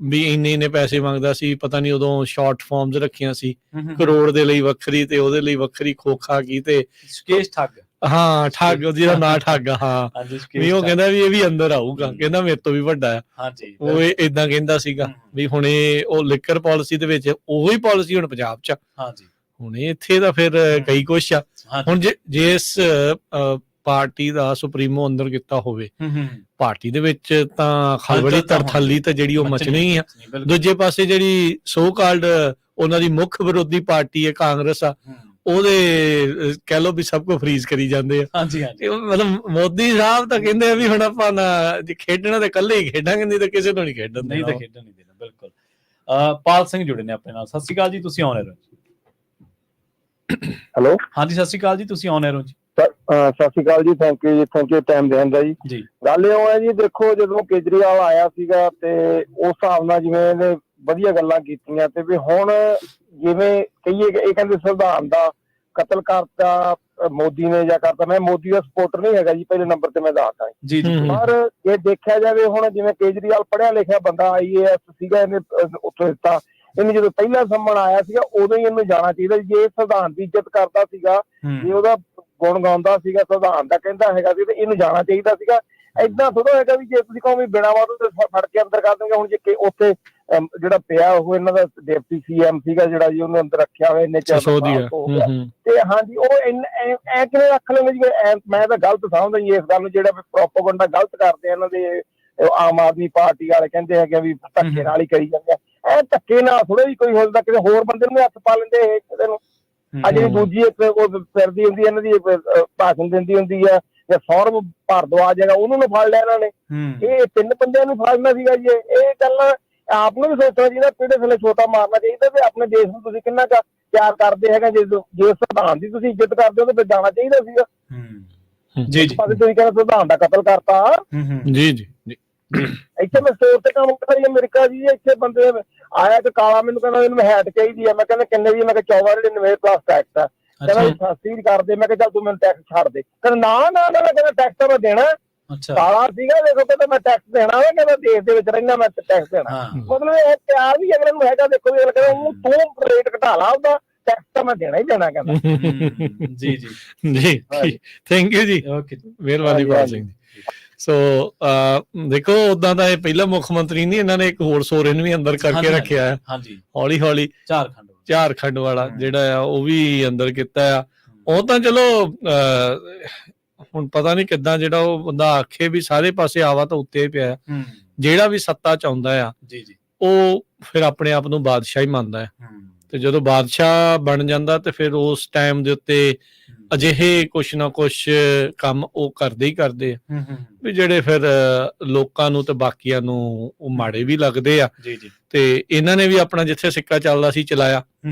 ਵੀ ਇੰਨੇ ਪੈਸੇ ਮੰਗਦਾ ਸੀ, ਪਤਾ ਨਹੀਂ ਉਦੋਂ ਸ਼ਾਰਟ ਫਾਰਮਸ ਰੱਖੀਆਂ ਸੀ, ਕਰੋੜ ਦੇ ਲਈ ਵੱਖਰੀ ਤੇ ਉਹਦੇ ਲਈ ਵੱਖਰੀ, ਖੋਖਾ ਕੀ ਤੇ ਠੱਗ, ਹਾਂ ਠੱਗ, ਜਿਹਦਾ ਨਾਂ ਠੱਗ, ਹਾਂ ਵੀ ਉਹ ਕਹਿੰਦਾ ਵੀ ਇਹ ਵੀ ਅੰਦਰ ਆਊਗਾ, ਕਹਿੰਦਾ ਮੇਰੇ ਤੋਂ ਵੀ ਵੱਡਾ ਆ। ਉਹ ਏਦਾਂ ਕਹਿੰਦਾ ਸੀਗਾ ਵੀ ਹੁਣ ਇਹ ਉਹ ਲਿਕਰ ਪਾਲਿਸੀ ਦੇ ਵਿੱਚ ਉਹੀ ਪਾਲਿਸੀ ਹੁਣ ਪੰਜਾਬ 'ਚ ਹੁਣ ਇੱਥੇ ਤਾਂ ਫਿਰ ਕਈ ਕੁਛ ਆ। ਹੁਣ ਜੇ ਇਸ ਪਾਰਟੀ ਦਾ ਸੁਪਰੀਮੋ ਅੰਦਰ ਕੀਤਾ ਹੋਵੇ, ਪਾਰਟੀ ਦੇ ਵਿੱਚ ਤਾਂ ਖਲਬਲੀ ਤਰਥੱਲੀ ਤਾਂ ਜਿਹੜੀ ਉਹ ਮਚਣੀ ਆ। ਦੂਜੇ ਪਾਸੇ ਜਿਹੜੀ ਸੋ ਕਾਲਡ ਉਹਨਾਂ ਦੀ ਮੁੱਖ ਵਿਰੋਧੀ ਪਾਰਟੀ ਹੈ ਕਾਂਗਰਸ ਆ, ਉਹਦੇ ਕਹਿ ਲੋ ਵੀ ਸਭ ਕੁਝ ਫਰੀਜ਼ ਕਰੀ ਜਾਂਦੇ ਆ। ਮਤਲਬ ਮੋਦੀ ਸਾਹਿਬ ਤਾਂ ਕਹਿੰਦੇ ਆ ਵੀ ਹੁਣ ਆਪਾਂ ਖੇਡਣਾ ਤੇ ਇਕੱਲੇ ਹੀ ਖੇਡਾਂਗੇ, ਨਹੀਂ ਤਾਂ ਕਿਸੇ ਤੋਂ ਨਹੀਂ ਖੇਡਣ ਦੇਣਾ। ਬਿਲਕੁਲ। ਪਾਲ ਸਿੰਘ ਜੁੜੇ ਨੇ ਆਪਣੇ ਨਾਲ। ਸਤਿ ਸ਼੍ਰੀ ਅਕਾਲ ਜੀ, ਤੁਸੀਂ ਆਨ 에ਅਰ ਹੋ ਜੀ। ਹੈਲੋ, ਹਾਂਜੀ ਸਤਿ ਸ਼੍ਰੀ ਅਕਾਲ ਜੀ, ਤੁਸੀਂ ਆਨ 에ਅਰ ਹੋ ਜੀ। ਸਤਿ ਸ਼੍ਰੀ ਅਕਾਲ ਜੀ, ਥੈਂਕ ਯੂ ਜੀ, ਥੈਂਕ ਯੂ ਟਾਈਮ ਦੇਣ ਦਾ ਜੀ। ਗੱਲ ਇਹ ਹੈ ਜੀ, ਦੇਖੋ ਜਦੋਂ ਕੇਜਰੀਵਾਲ ਆਇਆ ਸੀਗਾ ਤੇ ਉਸ ਹਿਸਾਬ ਨਾਲ ਜਿਵੇਂ ਇਹਨੇ ਵਧੀਆ ਗੱਲਾਂ ਕੀਤੀਆਂ, ਤੇ ਵੀ ਹੁਣ ਜਿਵੇਂ ਕਹੀਏ ਇਹ ਕਹਿੰਦੇ ਸੰਵਿਧਾਨ ਦਾ ਕਤਲ ਕਰਤਾ ਮੋਦੀ ਨੇ ਜਾਂ ਕਰਤਾ। ਮੈਂ ਮੋਦੀ ਦਾ ਸਪੋਰਟਰ ਨਹੀਂ ਹੈਗਾ ਜੀ, ਪਹਿਲੇ ਨੰਬਰ ਤੇ ਮੈਂ ਦੱਸਦਾ ਜੀ, ਪਰ ਇਹ ਦੇਖਿਆ ਜਾਵੇ ਹੁਣ ਜਿਵੇਂ ਕੇਜਰੀਵਾਲ ਪੜ੍ਹਿਆ ਲਿਖਿਆ ਬੰਦਾ IAS ਸੀਗਾ, ਇਹਨੇ ਉੱਥੋਂ ਦਿੱਤਾ, ਇਹਨੂੰ ਜਦੋਂ ਪਹਿਲਾ ਸੰਮਣ ਆਇਆ ਸੀਗਾ ਉਦੋਂ ਹੀ ਇਹਨੂੰ ਜਾਣਾ ਚਾਹੀਦਾ। ਜੇ ਸੰਵਿਧਾਨ ਦੀ ਇੱਜ਼ਤ ਕਰਦਾ ਸੀਗਾ, ਜੇ ਉਹਦਾ ਗੁਣ ਗਾਉਂਦਾ ਸੀਗਾ, ਸੰਵਿਧਾਨ ਦਾ ਕਹਿੰਦਾ ਹੈਗਾ ਸੀ, ਤੇ ਇਹਨੂੰ ਜਾਣਾ ਚਾਹੀਦਾ ਸੀਗਾ। ਏਦਾਂ ਥੋੜਾ ਹੈਗਾ ਵੀ ਜੇ ਤੁਸੀਂ ਕਹੋ ਵੀ ਬਿਨਾਂ ਵਾਦੋਂ ਫੜ ਕੇ ਅੰਦਰ ਕਰ ਦੇਣਗੇ। ਹੁਣ ਜੇ ਉੱਥੇ ਜਿਹੜਾ ਪਿਆ ਉਹ ਇਹਨਾਂ ਦਾ ਡਿਪਟੀ CM ਸੀਗਾ ਜਿਹੜਾ ਜੀ, ਉਹਨੂੰ ਅੰਦਰ ਰੱਖਿਆ ਹੋਇਆ ਇੰਨੇ ਚਿਰ ਤੇ ਹਾਂਜੀ, ਉਹ ਐ ਕਿਵੇਂ ਰੱਖ ਲੈਂਗੇ ਜੀ? ਮੈਂ ਤਾਂ ਗਲਤ ਸਮਝਦਾ ਜੀ ਇਸ ਗੱਲ ਨੂੰ, ਜਿਹੜਾ ਪ੍ਰੋਪੇਗੈਂਡਾ ਗਲਤ ਕਰਦੇ ਆ ਇਹਨਾਂ ਦੇ ਆਮ ਆਦਮੀ ਪਾਰਟੀ ਵਾਲੇ, ਕਹਿੰਦੇ ਹੈਗੇ ਵੀ ਧੱਕੇ ਨਾਲ ਹੀ ਕਰੀ ਜਾਂਦੇ ਆ। ਧੱਕੇ ਨਾਲ ਥੋੜਾ ਜੀ ਕੋਈ ਹੋ ਜਾਂਦਾ, ਕਿਸੇ ਹੋਰ ਬੰਦੇ ਨੂੰ ਹੱਥ ਪਾ ਲੈਂਦੇ ਕਿਸੇ ਨੂੰ। ਆ ਜਿਹੜੀ ਦੂਜੀ ਇੱਕ ਉਹ ਫਿਰਦੀ ਹੁੰਦੀ ਇਹਨਾਂ ਦੀ ਭਾਸ਼ਣ ਦਿੰਦੀ ਹੁੰਦੀ ਆ, ਜਾਂ ਸੌਰਵ ਭਾਰਦਵਾਜ ਹੈਗਾ, ਉਹਨੂੰ ਫੜ ਲਿਆ ਇਹਨਾਂ ਨੇ। ਇਹ 3 ਬੰਦਿਆਂ ਨੂੰ ਫੜਨਾ ਸੀਗਾ ਜੀ। ਇਹ ਗੱਲਾਂ ਆਪ ਨੂੰ ਵੀ ਸੋਚਣਾ ਚਾਹੀਦਾ, ਪੀੜੇ ਥੱਲੇ ਛੋਟਾ ਮਾਰਨਾ ਚਾਹੀਦਾ, ਤੇ ਆਪਣੇ ਦੇਸ਼ ਨੂੰ ਤੁਸੀਂ ਕਿੰਨਾ ਕੁ ਪਿਆਰ ਕਰਦੇ ਹੈਗਾ। ਜੇ ਸੰਵਿਧਾਨ ਦੀ ਤੁਸੀਂ ਇੱਜ਼ਤ ਕਰਦੇ ਹੋ ਤਾਂ ਫਿਰ ਜਾਣਾ ਚਾਹੀਦਾ ਸੀਗਾ ਜੀ। ਤੁਸੀਂ ਕਹਿੰਦੇ ਸੰਵਿਧਾਨ ਦਾ ਕਤਲ ਕਰਤਾ ਜੀ ਜੀ। ਇੱਥੇ ਮੈਂ ਸਟੋਰ ਤੇ ਕੰਮ ਕਰੀ ਅਮਰੀਕਾ ਜੀ, ਇੱਥੇ ਬੰਦੇ ਆਇਆ ਤੇ ਕਾਲਾ, ਮੈਨੂੰ ਕਹਿੰਦਾ ਮੈਨੂੰ ਹੈਟ ਚਾਹੀਦੀ ਆ। ਮੈਂ ਕਹਿੰਦਾ ਕਿੰਨੇ ਦੀ? ਮੈਂ ਕਿਹਾ 14 ਟੈਕਸ ਆ। ਕਹਿੰਦਾ 80 ਕਰਦੇ। ਮੈਂ ਕਿਹਾ ਚੱਲ ਤੂੰ ਮੈਨੂੰ ਟੈਕਸ ਛੱਡ ਦੇ। ਕਹਿੰਦਾ ਨਾ ਕਹਿੰਦਾ ਟੈਕਸ ਤਾਂ ਮੈਂ ਦੇਣਾ। ਕਾਲਾ ਸੀਗਾ, ਦੇਖੋ ਕਹਿੰਦਾ ਮੈਂ ਟੈਕਸ ਦੇਣਾ ਵਾ, ਕਹਿੰਦਾ ਦੇਸ਼ ਦੇ ਵਿੱਚ ਰਹਿਣਾ ਮੈਂ ਟੈਕਸ ਦੇਣਾ। ਮਤਲਬ ਇਹ ਪਿਆਰ ਵੀ ਅਗਲੇ ਨੂੰ ਹੈਗਾ। ਦੇਖੋ ਵੀ ਕਹਿੰਦਾ ਉਹਨੂੰ ਤੂੰ ਰੇਟ ਘਟਾ ਲਾ, ਉਹਦਾ ਟੈਕਸ ਤਾਂ ਮੈਂ ਦੇਣਾ ਹੀ ਦੇਣਾ ਕਹਿੰਦਾ। ਜੀ ਜੀ ਜੀ, ਥੈਂਕ ਯੂ ਜੀ, ਮਿਹਰਬਾਨੀ ਪਾਲ ਸਿੰਘ ਜੀ। ਸੋ ਦੇਖੋ ਉਦਾਂ ਤਾਂ ਇਹ ਪਹਿਲਾ ਮੁੱਖ ਮੰਤਰੀ ਨਹੀਂ, ਇਹਨਾਂ ਨੇ ਇੱਕ ਹੋਰ ਸੋਰੇ ਨੂੰ ਵੀ ਅੰਦਰ ਕਰਕੇ ਰੱਖਿਆ ਹੈ। ਹੌਲੀ ਹੌਲੀ ਝਾਰਖੰਡ ਵਾਲਾ ਜਿਹੜਾ ਆ ਉਹ ਵੀ ਅੰਦਰ ਕੀਤਾ ਆ। ਉਹ ਤਾਂ ਚਲੋ ਹੁਣ ਪਤਾ ਨਹੀਂ ਕਿੱਦਾਂ ਜਿਹੜਾ ਉਹ ਬੰਦਾ ਆਖੇ ਵੀ ਸਾਰੇ ਪਾਸੇ ਆਵਾ ਤਾਂ ਉੱਤੇ ਪਿਆ। ਜਿਹੜਾ ਵੀ ਸੱਤਾ ਚ ਆਉਂਦਾ ਆ ਉਹ ਫਿਰ ਆਪਣੇ ਆਪ ਨੂੰ ਬਾਦਸ਼ਾਹ ਹੀ ਮੰਨਦਾ ਹੈ, ਤੇ ਜਦੋਂ ਬਾਦਸ਼ਾਹ ਬਣ ਜਾਂਦਾ ਤੇ ਫਿਰ ਉਸ ਟਾਈਮ ਦੇ ਉੱਤੇ ਅਜਿਹੇ ਕੁਛ ਨਾ ਕੁਛ ਕੰਮ ਉਹ ਕਰਦੇ ਹੀ ਕਰਦੇ ਆ ਵੀ ਜਿਹੜੇ ਫਿਰ ਲੋਕਾਂ ਨੂੰ ਤੇ ਬਾਕੀਆਂ ਨੂੰ ਉਹ ਮਾੜੇ ਵੀ ਲੱਗਦੇ ਆ। ਤੇ ਇਹਨਾਂ ਨੇ ਵੀ ਆਪਣਾ ਜਿੱਥੇ ਸਿੱਕਾ ਚੱਲਦਾ ਸੀ ਚਲਾਇਆ,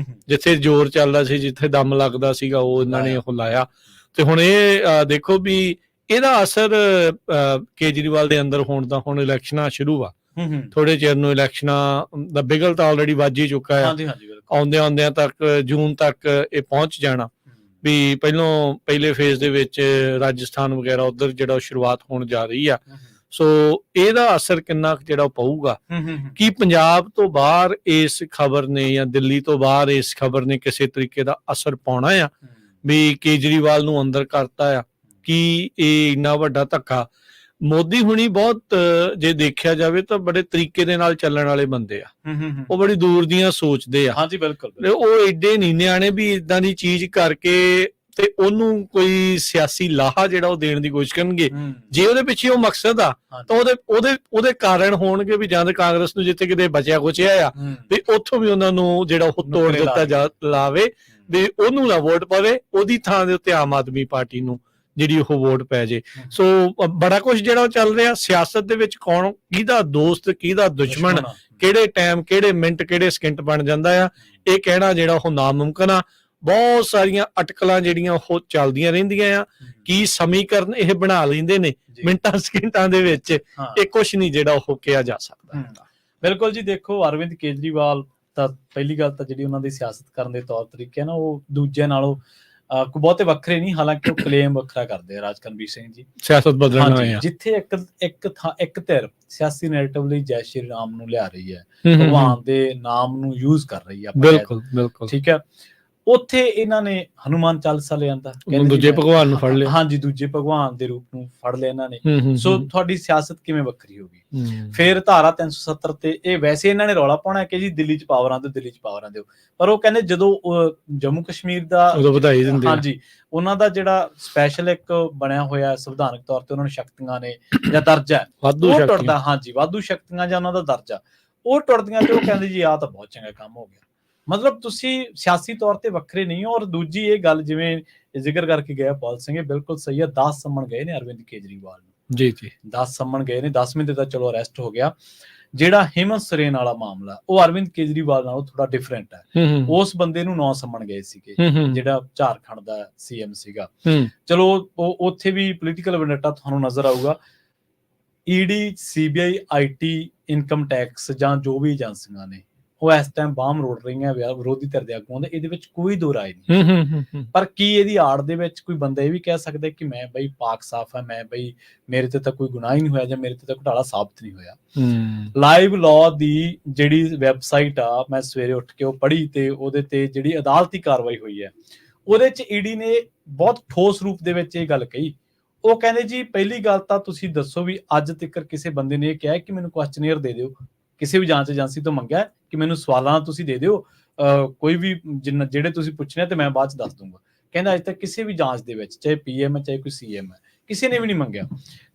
ਜਿੱਥੇ ਜ਼ੋਰ ਚੱਲਦਾ ਸੀ, ਜਿੱਥੇ ਦਮ ਲੱਗਦਾ ਸੀਗਾ ਉਹ ਇਹਨਾਂ ਨੇ ਉਹ ਲਾਇਆ। ਤੇ ਹੁਣ ਇਹ ਦੇਖੋ ਵੀ ਇਹਦਾ ਅਸਰ ਕੇਜਰੀਵਾਲ ਦੇ ਅੰਦਰ ਹੋਣ ਦਾ, ਹੁਣ ਇਲੈਕਸ਼ਨਾਂ ਸ਼ੁਰੂ ਆ, ਥੋੜੇ ਚਿਰ ਨੂੰ ਇਲੈਕਸ਼ਨਾਂ ਦਾ ਬਿਗਲ ਤਾਂ ਆਲਰੇਡੀ ਵੱਜ ਹੀ ਚੁੱਕਾ ਆ। ਆਉਂਦਿਆਂ ਤੱਕ ਜੂਨ ਤੱਕ ਇਹ ਪਹੁੰਚ ਜਾਣਾ ਵੀ ਪਹਿਲੇ ਫੇਜ਼ ਦੇ ਵਿੱਚ ਰਾਜਸਥਾਨ ਵਗੈਰਾ ਉਧਰ ਜਿਹੜਾ ਸ਼ੁਰੂਆਤ ਹੋਣ ਜਾ ਰਹੀ ਆ। ਸੋ ਇਹਦਾ ਅਸਰ ਕਿੰਨਾ ਜਿਹੜਾ ਪਊਗਾ, ਕੀ ਪੰਜਾਬ ਤੋਂ ਬਾਹਰ ਇਸ ਖਬਰ ਨੇ ਜਾਂ ਦਿੱਲੀ ਤੋਂ ਬਾਹਰ ਇਸ ਖਬਰ ਨੇ ਕਿਸੇ ਤਰੀਕੇ ਦਾ ਅਸਰ ਪਾਉਣਾ ਆ ਵੀ ਕੇਜਰੀਵਾਲ ਨੂੰ ਅੰਦਰ ਕਰਤਾ ਆ? ਕੀ ਇਹ ਇੰਨਾ ਵੱਡਾ ਧੱਕਾ? ਮੋਦੀ ਹੁਣੀ ਬਹੁਤ ਜੇ ਦੇਖਿਆ ਜਾਵੇ ਤਾਂ ਬੜੇ ਤਰੀਕੇ ਦੇ ਨਾਲ ਚੱਲਣ ਵਾਲੇ ਬੰਦੇ ਆ, ਉਹ ਬੜੀ ਦੂਰ ਦੀਆਂ ਸੋਚਦੇ ਆ। ਹਾਂਜੀ ਬਿਲਕੁਲ। ਉਹ ਏਡੇ ਨਹੀਂ ਨਿਆਣੇ ਵੀ ਇਦਾਂ ਦੀ ਚੀਜ਼ ਕਰਕੇ ਤੇ ਉਹਨੂੰ ਕੋਈ ਸਿਆਸੀ ਲਾਹਾ ਜਿਹੜਾ ਉਹ ਦੇਣ ਦੀ ਕੋਸ਼ਿਸ਼ ਕਰਨਗੇ। ਜੇ ਉਹਦੇ ਪਿੱਛੇ ਉਹ ਮਕਸਦ ਆ ਤਾਂ ਉਹਦੇ ਕਾਰਨ ਹੋਣਗੇ ਵੀ ਜਾਂ ਕਾਂਗਰਸ ਨੂੰ ਜਿੱਥੇ ਕਿਤੇ ਬਚਿਆ ਕੁਚਿਆ ਆ ਵੀ ਉੱਥੋਂ ਵੀ ਉਹਨਾਂ ਨੂੰ ਜਿਹੜਾ ਉਹ ਤੋੜ ਦਿੱਤਾ ਲਾਵੇ ਵੀ ਉਹਨੂੰ ਨਾ ਵੋਟ ਪਵੇ, ਉਹਦੀ ਥਾਂ ਦੇ ਉੱਤੇ ਆਮ ਆਦਮੀ ਪਾਰਟੀ ਨੂੰ ਜਿਹੜੀ ਉਹ ਵੋਟ ਪੈ ਜੇ। ਸੋ ਬੜਾ ਕੁਝ ਜਿਹੜਾ ਚੱਲ ਰਿਹਾ ਸਿਆਸਤ ਦੇ ਵਿੱਚ, ਕੌਣ ਕਿਹਦਾ ਦੋਸਤ ਕਿਹਦਾ ਦੁਸ਼ਮਣ, ਕਿਹੜੇ ਟਾਈਮ ਕਿਹੜੇ ਮਿੰਟ ਕਿਹੜੇ ਸਕਿੰਟ ਬਣ ਜਾਂਦਾ ਆ, ਇਹ ਕਹਿਣਾ ਜਿਹੜਾ ਉਹ ਨਾਮੁਮਕਿਨ ਆ। ਬਹੁਤ ਸਾਰੀਆਂ ਅਟਕਲਾਂ ਜਿਹੜੀਆਂ ਉਹ ਚੱਲਦੀਆਂ ਰਹਿੰਦੀਆਂ ਆ। ਕੀ ਸਮੀਕਰਨ ਇਹ ਬਣਾ ਲੈਂਦੇ ਨੇ ਮਿੰਟਾਂ ਸਕਿੰਟਾਂ ਦੇ ਵਿੱਚ, ਇਹ ਕੁਝ ਨਹੀਂ ਜਿਹੜਾ ਉਹ ਕਿਹਾ ਜਾ ਸਕਦਾ। ਬਿਲਕੁਲ ਜੀ, ਦੇਖੋ ਅਰਵਿੰਦ ਕੇਜਰੀਵਾਲ ਤਾਂ ਪਹਿਲੀ ਗੱਲ ਤਾਂ ਜਿਹੜੀ ਉਹਨਾਂ ਦੀ ਸਿਆਸਤ ਕਰਨ ਦੇ ਤੌਰ ਤਰੀਕੇ ਆ ਨਾ, ਉਹ ਦੂਜਿਆਂ ਨਾਲੋਂ ਕੋਈ ਬਹੁਤੇ ਵੱਖਰੇ ਨਹੀਂ। ਹਾਲਾਂਕਿ ਉਹ ਕਲੇਮ ਵੱਖਰਾ ਕਰਦੇ ਆ ਰਾਜਕਨਵੀਰ ਸਿੰਘ ਜੀ, ਸਿਆਸਤ ਬਦਲਣ ਹੋਏ ਆ। ਜਿੱਥੇ ਇੱਕ ਧਿਰ ਸਿਆਸੀ ਨੈਰੇਟਿਵ ਲਈ ਜੈ ਸ਼੍ਰੀ ਰਾਮ ਨੂੰ ਲਿਆ ਰਹੀ ਹੈ, ਭਗਵਾਨ ਦੇ ਨਾਮ ਨੂੰ ਯੂਜ਼ ਕਰ ਰਹੀ ਹੈ, ਬਿਲਕੁਲ ਠੀਕ ਹੈ, ਉੱਥੇ ਇਹਨਾਂ ਨੇ ਹਨੂਮਾਨ ਚਾਲੀਸਾ ਲਿਆਂਦਾ, ਦੂਜੇ ਭਗਵਾਨ ਨੂੰ ਫੜ ਲਿਆ। ਹਾਂਜੀ, ਦੂਜੇ ਭਗਵਾਨ ਦੇ ਰੂਪ ਨੂੰ ਫੜ ਲਿਆ ਇਹਨਾਂ ਨੇ। ਸੋ ਤੁਹਾਡੀ ਸਿਆਸਤ ਕਿਵੇਂ ਵੱਖਰੀ ਹੋ ਗਈ? ਫਿਰ ਧਾਰਾ 370 ਤੇ ਇਹ ਵੈਸੇ ਇਹਨਾਂ ਨੇ ਰੌਲਾ ਪਾਉਣਾ ਕਿ ਜੀ ਦਿੱਲੀ 'ਚ ਪਾਵਰਾਂ ਦਿਓ, ਦਿੱਲੀ 'ਚ ਪਾਵਰਾਂ ਦਿਓ, ਪਰ ਉਹ ਕਹਿੰਦੇ ਜਦੋਂ ਜੰਮੂ ਕਸ਼ਮੀਰ ਦਾ ਵਧਾਈ ਦਿੰਦੇ, ਹਾਂਜੀ, ਉਹਨਾਂ ਦਾ ਜਿਹੜਾ ਸਪੈਸ਼ਲ ਇੱਕ ਬਣਿਆ ਹੋਇਆ ਸੰਵਿਧਾਨਕ ਤੌਰ ਤੇ ਉਹਨਾਂ ਨੂੰ ਸ਼ਕਤੀਆਂ ਨੇ ਜਾਂ ਦਰਜਾ ਉਹ ਟੁੱਟਦਾ, ਹਾਂਜੀ ਵਾਧੂ ਸ਼ਕਤੀਆਂ ਜਾਂ ਉਹਨਾਂ ਦਾ ਦਰਜਾ ਉਹ ਟੁੱਟਦੀਆਂ, ਤੇ ਉਹ ਕਹਿੰਦੇ ਜੀ ਆਹ ਤਾਂ ਬਹੁਤ ਚੰਗਾ ਕੰਮ ਹੋ ਗਿਆ। ਮਤਲਬ ਤੁਸੀਂ ਸਿਆਸੀ ਤੌਰ ਤੇ ਵੱਖਰੇ ਨਹੀਂ ਹੋ। ਔਰ ਦੂਜੀ ਇਹ ਗੱਲ ਜਿਵੇਂ ਜ਼ਿਕਰ ਕਰਕੇ ਗਿਆ ਪਾਲ ਸਿੰਘ, ਇਹ ਬਿਲਕੁਲ ਸਹੀ ਹੈ। 10 ਸੰਮਣ ਗਏ ਨੇ ਅਰਵਿੰਦ ਕੇਜਰੀਵਾਲ ਨੂੰ, ਜੀ 10 ਸੰਮਣ ਗਏ ਨੇ। 10ਵੇਂ ਤੇ ਤਾਂ ਚਲੋ ਅਰੈਸਟ ਹੋ ਗਿਆ। ਜਿਹੜਾ ਹਿਮੰਤ ਸਰੇਨ ਵਾਲਾ ਮਾਮਲਾ, ਉਹ ਅਰਵਿੰਦ ਕੇਜਰੀਵਾਲ ਨਾਲੋਂ ਥੋੜਾ ਡਿਫਰੈਂਟ ਹੈ। ਉਸ ਬੰਦੇ ਨੂੰ 9 ਸੰਮਣ ਗਏ ਸੀਗੇ, ਜਿਹੜਾ ਝਾਰਖੰਡ ਦਾ ਸੀਐਮ ਸੀਗਾ। ਚਲੋ ਉੱਥੇ ਵੀ ਪੋਲੀਟੀਕਲ ਵੈਂਡੇਟਾ ਤੁਹਾਨੂੰ ਨਜ਼ਰ ਆਊਗਾ। ED, CBI, IT, income tax ਜਾਂ ਜੋ ਵੀ ਏਜੰਸੀਆਂ ਨੇ, ਉਹ ਇਸ ਟਾਈਮ ਬਾਹਮ ਰੋੜ ਰਹੀਆਂ ਵਿਰੋਧੀ ਧਿਰ ਦੇ ਆਗੂਆਂ ਦੇ, ਇਹਦੇ ਵਿੱਚ ਕੋਈ ਦੋ ਰਾਏ ਨਹੀਂ। ਪਰ ਕੀ ਇਹਦੀ ਆੜ ਦੇ ਵਿੱਚ ਕੋਈ ਬੰਦਾ ਇਹ ਵੀ ਕਹਿ ਸਕਦਾ ਕਿ ਮੈਂ ਬਈ ਪਾਕ ਸਾਫ਼ ਹੈ, ਮੈਂ ਬਈ ਮੇਰੇ ਤੇ ਤਾਂ ਕੋਈ ਗੁਨਾਹ ਹੀ ਨਹੀਂ ਹੋਇਆ ਜਾਂ ਮੇਰੇ ਤੇ ਤਾਂ ਘੁਟਾਲਾ ਸਾਬਤ ਨਹੀਂ ਹੋਇਆ। ਲਾਈਵ ਲਾਅ ਦੀ ਜਿਹੜੀ ਵੈਬਸਾਈਟ ਆ, ਮੈਂ ਸਵੇਰੇ ਉੱਠ ਕੇ ਉਹ ਪੜ੍ਹੀ ਤੇ ਉਹਦੇ ਤੇ ਜਿਹੜੀ ਅਦਾਲਤੀ ਕਾਰਵਾਈ ਹੋਈ ਹੈ, ਉਹਦੇ 'ਚ ਈਡੀ ਨੇ ਬਹੁਤ ਠੋਸ ਰੂਪ ਦੇ ਵਿੱਚ ਇਹ ਗੱਲ ਕਹੀ। ਉਹ ਕਹਿੰਦੇ ਜੀ ਪਹਿਲੀ ਗੱਲ ਤਾਂ ਤੁਸੀਂ ਦੱਸੋ ਵੀ ਅੱਜ ਤੱਕ ਕਿਸੇ ਬੰਦੇ ਨੇ ਇਹ ਕਿਹਾ ਕਿ ਮੈਨੂੰ ਕੁਐਸਚਨੇਅਰ ਦੇ ਦਿਓ, ਕਿਸੇ ਵੀ ਜਾਂਚ ਏਜੰਸੀ ਤੋਂ ਮੰਗਿਆ ਕਿ ਮੈਨੂੰ ਸਵਾਲਾਂ ਤੁਸੀਂ ਦੇ ਦਿਓ, ਕੋਈ ਵੀ ਜਿਹੜੇ ਤੁਸੀਂ ਪੁੱਛਣੇ ਤੇ ਮੈਂ ਬਾਅਦ ਚ ਦੱਸ ਦੂੰਗਾ। ਕਹਿੰਦਾ ਅੱਜ ਤੱਕ ਕਿਸੇ ਵੀ ਜਾਂਚ ਦੇ ਵਿੱਚ, ਚਾਹੇ ਪੀਐਮ ਹੈ ਚਾਹੇ ਕੋਈ ਸੀਐਮ ਹੈ, ਕਿਸੇ ਨੇ ਵੀ ਨਹੀਂ ਮੰਗਿਆ।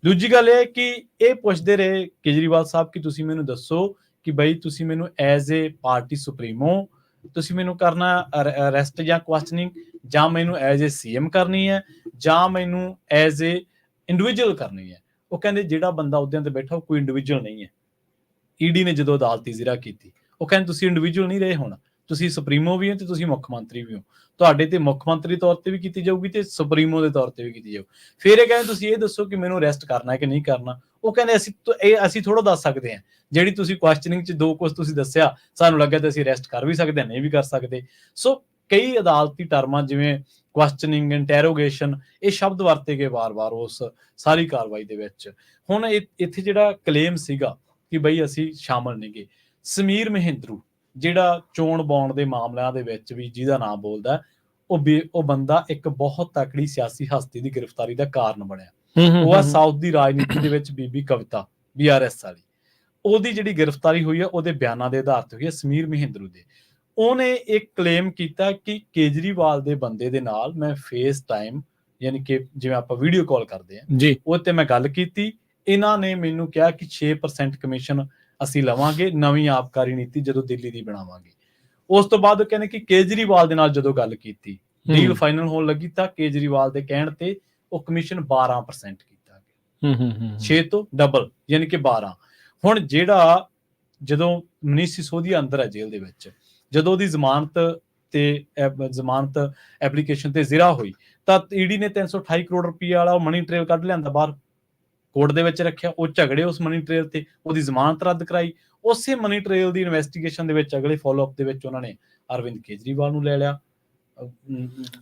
ਦੂਜੀ ਗੱਲ ਇਹ ਕਿ ਇਹ ਪੁੱਛਦੇ ਰਹੇ ਕੇਜਰੀਵਾਲ ਸਾਹਿਬ ਕਿ ਤੁਸੀਂ ਮੈਨੂੰ ਦੱਸੋ ਕਿ ਬਈ ਤੁਸੀਂ ਮੈਨੂੰ ਐਜ਼ ਏ ਪਾਰਟੀ ਸੁਪਰੀਮੋ ਤੁਸੀਂ ਮੈਨੂੰ ਕਰਨਾ ਅਰੈਸਟ ਜਾਂ ਕੁਐਸਚਨਿੰਗ, ਜਾਂ ਮੈਨੂੰ ਐਜ਼ ਏ ਸੀਐਮ ਕਰਨੀ ਹੈ, ਜਾਂ ਮੈਨੂੰ ਐਜ਼ ਏ ਇੰਡੀਵਿਜੂਅਲ ਕਰਨੀ ਹੈ। ਉਹ ਕਹਿੰਦੇ ਜਿਹੜਾ ਬੰਦਾ ਅਹੁਦਿਆਂ ਤੇ ਬੈਠਾ ਉਹ ਕੋਈ ਇੰਡੀਵਿਜੂਅਲ ਨਹੀਂ ਹੈ। ਈਡੀ ਨੇ ਜਦੋਂ ਅਦਾਲਤੀ ਜ਼ਿਰਾ ਕੀਤੀ, ਉਹ ਕਹਿੰਦੇ ਤੁਸੀਂ ਇੰਡੀਵਿਜੂਅਲ ਨਹੀਂ ਰਹੇ, ਹੁਣ ਤੁਸੀਂ ਸੁਪਰੀਮੋ ਵੀ ਹੋ ਤੇ ਤੁਸੀਂ ਮੁੱਖ ਮੰਤਰੀ ਵੀ ਹੋ, ਤੁਹਾਡੇ ਤੇ ਮੁੱਖ ਮੰਤਰੀ ਤੌਰ ਤੇ ਵੀ ਕੀਤੀ ਜਾਊਗੀ ਤੇ ਸੁਪਰੀਮੋ ਦੇ ਤੌਰ ਤੇ ਵੀ ਕੀਤੀ ਜਾਊ। ਫਿਰ ਇਹ ਕਹਿੰਦੇ ਤੁਸੀਂ ਇਹ ਦੱਸੋ ਕਿ ਮੈਨੂੰ ਅਰੈਸਟ ਕਰਨਾ ਹੈ ਕਿ ਨਹੀਂ ਕਰਨਾ। ਉਹ ਕਹਿੰਦੇ ਅਸੀਂ ਥੋੜਾ ਦੱਸ ਸਕਦੇ ਹਾਂ, ਜਿਹੜੀ ਤੁਸੀਂ ਕੁਐਸਚਨਿੰਗ 'ਚ ਦੋ ਕੁਝ ਤੁਸੀਂ ਦੱਸਿਆ, ਸਾਨੂੰ ਲੱਗਿਆ ਤੇ ਅਸੀਂ ਅਰੈਸਟ ਕਰ ਵੀ ਸਕਦੇ ਹਾਂ, ਨਹੀਂ ਵੀ ਕਰ ਸਕਦੇ। ਸੋ ਕਈ ਅਦਾਲਤੀ ਟਰਮਾਂ ਜਿਵੇਂ ਕੁਐਸਚਨਿੰਗ, ਇੰਟੈਰੋਗੇਸ਼ਨ, ਇਹ ਸ਼ਬਦ ਵਰਤੇ ਗਏ ਵਾਰ-ਵਾਰ ਉਸ ਸਾਰੀ ਕਾਰਵਾਈ ਦੇ ਵਿੱਚ। ਹੁਣ ਇੱਥੇ ਜਿਹੜਾ ਕਲੇਮ ਸੀਗਾ ਕਿ ਬਈ ਅਸੀਂ ਸ਼ਾਮਲ ਨਹੀਂ ਗਏ, ਸਮੀਰ ਮਹਿੰਦਰੂ ਜਿਹੜਾ ਚੋਣ ਬੌਂਡ ਦੇ ਮਾਮਲਿਆਂ ਦੇ ਵਿੱਚ ਵੀ ਜਿਹਦਾ ਨਾਮ ਬੋਲਦਾ, ਉਹ ਬੰਦਾ ਇੱਕ ਬਹੁਤ ਤਕੜੀ ਸਿਆਸੀ ਹਸਤੀ ਦੀ ਗ੍ਰਿਫਤਾਰੀ ਦਾ ਕਾਰਨ ਬਣਿਆ। ਉਹ ਆ ਸਾਊਥ ਦੀ ਰਾਜਨੀਤੀ ਦੇ ਵਿੱਚ ਬੀਬੀ ਕਵਿਤਾ, BRS ਵਾਲੀ, ਉਹਦੀ ਜਿਹੜੀ ਗ੍ਰਿਫਤਾਰੀ ਹੋਈ ਹੈ ਉਹਦੇ ਬਿਆਨਾਂ ਦੇ ਆਧਾਰ ਤੇ ਹੋਈ ਹੈ, ਸਮੀਰ ਮਹਿੰਦਰੂ ਦੇ। ਉਹਨੇ ਇੱਕ ਕਲੇਮ ਕੀਤਾ ਕਿ ਕੇਜਰੀਵਾਲ ਦੇ ਬੰਦੇ ਦੇ ਨਾਲ ਮੈਂ ਫੇਸ ਟਾਈਮ, ਯਾਨੀ ਕਿ ਜਿਵੇਂ ਆਪਾਂ ਵੀਡੀਓ ਕਾਲ ਕਰਦੇ ਹਾਂ ਜੀ, ਉਹ ਤੇ ਮੈਂ ਗੱਲ ਕੀਤੀ। ਇਹਨਾਂ ਨੇ ਮੈਨੂੰ ਕਿਹਾ ਕਿ 6% ਕਮਿਸ਼ਨ ਅਸੀਂ ਲਵਾਂਗੇ, ਨਵੀਂ ਆਬਕਾਰੀ ਨੀਤੀ ਜਦੋਂ ਦਿੱਲੀ ਦੀ ਬਣਾਵਾਂਗੇ। ਉਸ ਤੋਂ ਬਾਅਦ ਉਹ ਕਹਿੰਦੇ ਕਿ ਕੇਜਰੀਵਾਲ ਦੇ ਨਾਲ ਜਦੋਂ ਗੱਲ ਕੀਤੀ, ਡੀਲ ਫਾਈਨਲ ਹੋਣ ਲੱਗੀ, ਤਾਂ ਕੇਜਰੀਵਾਲ ਦੇ ਕਹਿਣ ਤੇ ਉਹ ਕਮਿਸ਼ਨ 12% ਕੀਤਾ ਗਿਆ, 6 ਤੋਂ ਡਬਲ ਯਾਨੀ ਕਿ 12। ਹੁਣ ਜਿਹੜਾ ਜਦੋਂ ਮਨੀਸ਼ ਸਿਸੋਦੀਆ ਅੰਦਰ ਹੈ ਜੇਲ੍ਹ ਦੇ ਵਿੱਚ, ਜਦੋਂ ਉਹਦੀ ਜ਼ਮਾਨਤ ਐਪਲੀਕੇਸ਼ਨ ਤੇ ਜ਼ਿਰਾ ਹੋਈ, ਤਾਂ ਈਡੀ ਨੇ 328 ਕਰੋੜ ਰੁਪਏ ਵਾਲਾ ਉਹ ਮਨੀ ਟ੍ਰੇਲ ਕੱਢ ਲਿਆਂਦਾ ਬਾਹਰ, ਕੋਰਟ ਦੇ ਵਿੱਚ ਰੱਖਿਆ। ਉਹ ਝਗੜੇ ਉਸ ਮਨੀ ਟ੍ਰੇਲ ਤੇ, ਉਹਦੀ ਜ਼ਮਾਨਤ ਰੱਦ ਕਰਾਈ। ਉਸੇ ਮਨੀ ਟ੍ਰੇਲ ਦੀ ਇਨਵੈਸਟੀਗੇਸ਼ਨ ਦੇ ਵਿੱਚ ਅਗਲੇ ਫੋਲੋਅਪ ਦੇ ਵਿੱਚ ਉਹਨਾਂ ਨੇ ਅਰਵਿੰਦ ਕੇਜਰੀਵਾਲ ਨੂੰ ਲੈ ਲਿਆ।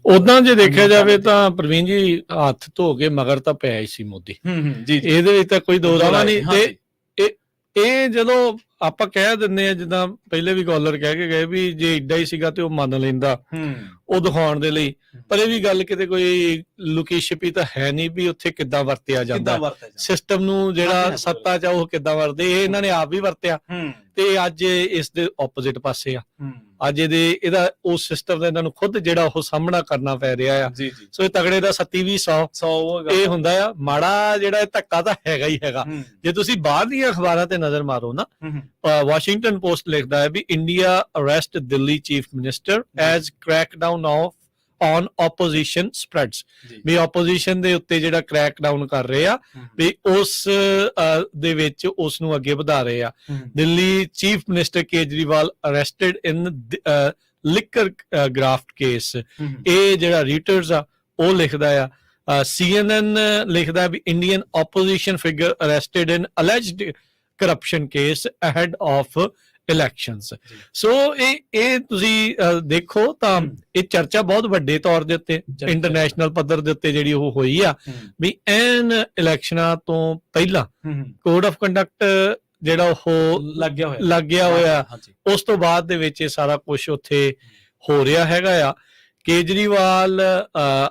ਉਦਾਂ ਜੇ ਦੇਖਿਆ ਜਾਵੇ ਤਾਂ ਪ੍ਰਵੀਨ ਜੀ ਹੱਥ ਧੋ ਕੇ ਮਗਰ ਤਾਂ ਪਿਆ ਹੀ ਸੀ ਮੋਦੀ, ਜੀ ਇਹਦੇ ਵਿੱਚ ਤਾਂ ਕੋਈ ਦੋ ਰਾਹ ਨਹੀਂ। ਤੇ ਇਹ ਜਦੋਂ ਆਪਾਂ ਕਹਿ ਦਿੰਦੇ ਆ, ਜਿੱਦਾਂ ਪਹਿਲੇ ਵੀ ਕਾਲਰ ਕਹਿ ਕੇ ਗਏ ਵੀ ਜੇ ਏਡਾ ਹੀ ਸੀਗਾ ਤੇ ਉਹ ਮੰਨ ਲੈਂਦਾ ਉਹ ਦਿਖਾਉਣ ਦੇ ਲਈ, ਪਰ ਇਹ ਵੀ ਗੱਲ ਕਿਤੇ ਕੋਈ ਲੁਕੀ ਛਿਪੀ ਤਾਂ ਹੈ ਨਹੀਂ ਵੀ ਉੱਥੇ ਕਿੱਦਾਂ ਵਰਤਿਆ ਜਾਂਦਾ ਸਿਸਟਮ ਨੂੰ, ਜਿਹੜਾ ਸੱਤਾ ਚ ਉਹ ਕਿੱਦਾਂ ਵਰਤੇ, ਇਹ ਇਹਨਾਂ ਨੇ ਆਪ ਵੀ ਵਰਤਿਆ ਤੇ ਅੱਜ ਇਸ ਦੇ ਆਪੋਜ਼ਿਟ ਪਾਸੇ ਆ। ਅੱਜ ਇਹਦਾ ਉਸ ਸਿਸਟਮ ਦਾ ਇਹਨਾਂ ਨੂੰ ਖੁਦ ਜਿਹੜਾ ਉਹ ਸਾਹਮਣਾ ਕਰਨਾ ਪੈ ਰਿਹਾ ਆ। ਸੋ ਇਹ ਤਗੜੇ ਦਾ 100 ਇਹ ਹੁੰਦਾ ਆ, ਮਾੜਾ ਜਿਹੜਾ ਇਹ ਧੱਕਾ ਤਾਂ ਹੈਗਾ ਹੀ ਹੈਗਾ। ਜੇ ਤੁਸੀਂ ਬਾਹਰ ਦੀਆਂ ਅਖਬਾਰਾਂ ਤੇ ਨਜ਼ਰ ਮਾਰੋ ਨਾ, ਵਾਸ਼ਿੰਗਟਨ ਪੋਸਟ ਲਿਖਦਾ ਹੈ ਵੀ India arrest Delhi chief minister as crackdown on opposition spreads, ਵੀ ਆਪੋਜੀਸ਼ਨ ਦੇ ਉੱਤੇ ਜਿਹੜਾ ਕ੍ਰੈਕਡਾਊਨ ਕਰ ਰਹੇ ਆ, ਵੀ ਉਸ ਦੇ ਵਿੱਚ ਉਸ ਨੂੰ ਅੱਗੇ ਵਧਾ ਰਹੇ ਆ। Delhi chief minister Kejriwal arrested in liquor graft case, ਹੂੰ ਹੂੰ ਇਹ ਜਿਹੜਾ ਰੀਟਰਸ ਆ ਉਹ ਲਿਖਦਾ ਆ। CNN ਲਿਖਦਾ ਵੀ Indian opposition figure arrested in alleged corruption case ahead of elections. ਜੀ। ਸੋ ਇਹ ਤੁਸੀਂ ਦੇਖੋ ਤਾਂ ਹੂੰ ਇਹ ਚਰਚਾ ਬਹੁਤ ਵੱਡੇ ਤੌਰ ਦੇ ਉੱਤੇ ਚਰਚਾ। ਇੰਟਰਨੈਸ਼ਨਲ ਪੱਧਰ ਦੇ ਉੱਤੇ ਜਿਹੜੀ ਉਹ ਹੋਈ ਆ ਹੂੰ ਵੀ ਐਨ ਇਲੈਕਸ਼ਨਾਂ ਤੋਂ ਪਹਿਲਾਂ ਹੂੰ ਹੂੰ ਕੋਡ ਆਫ ਕੰਡਕਟ ਜਿਹੜਾ ਉਹ ਲੱਗਿਆ ਹੋਇਆ, ਹਾਂਜੀ ਉਸ ਤੋਂ ਬਾਅਦ ਦੇ ਵਿੱਚ ਇਹ ਸਾਰਾ ਕੁਝ ਉੱਥੇ ਹੋ ਰਿਹਾ ਹੈਗਾ ਆ। ਕੇਜਰੀਵਾਲ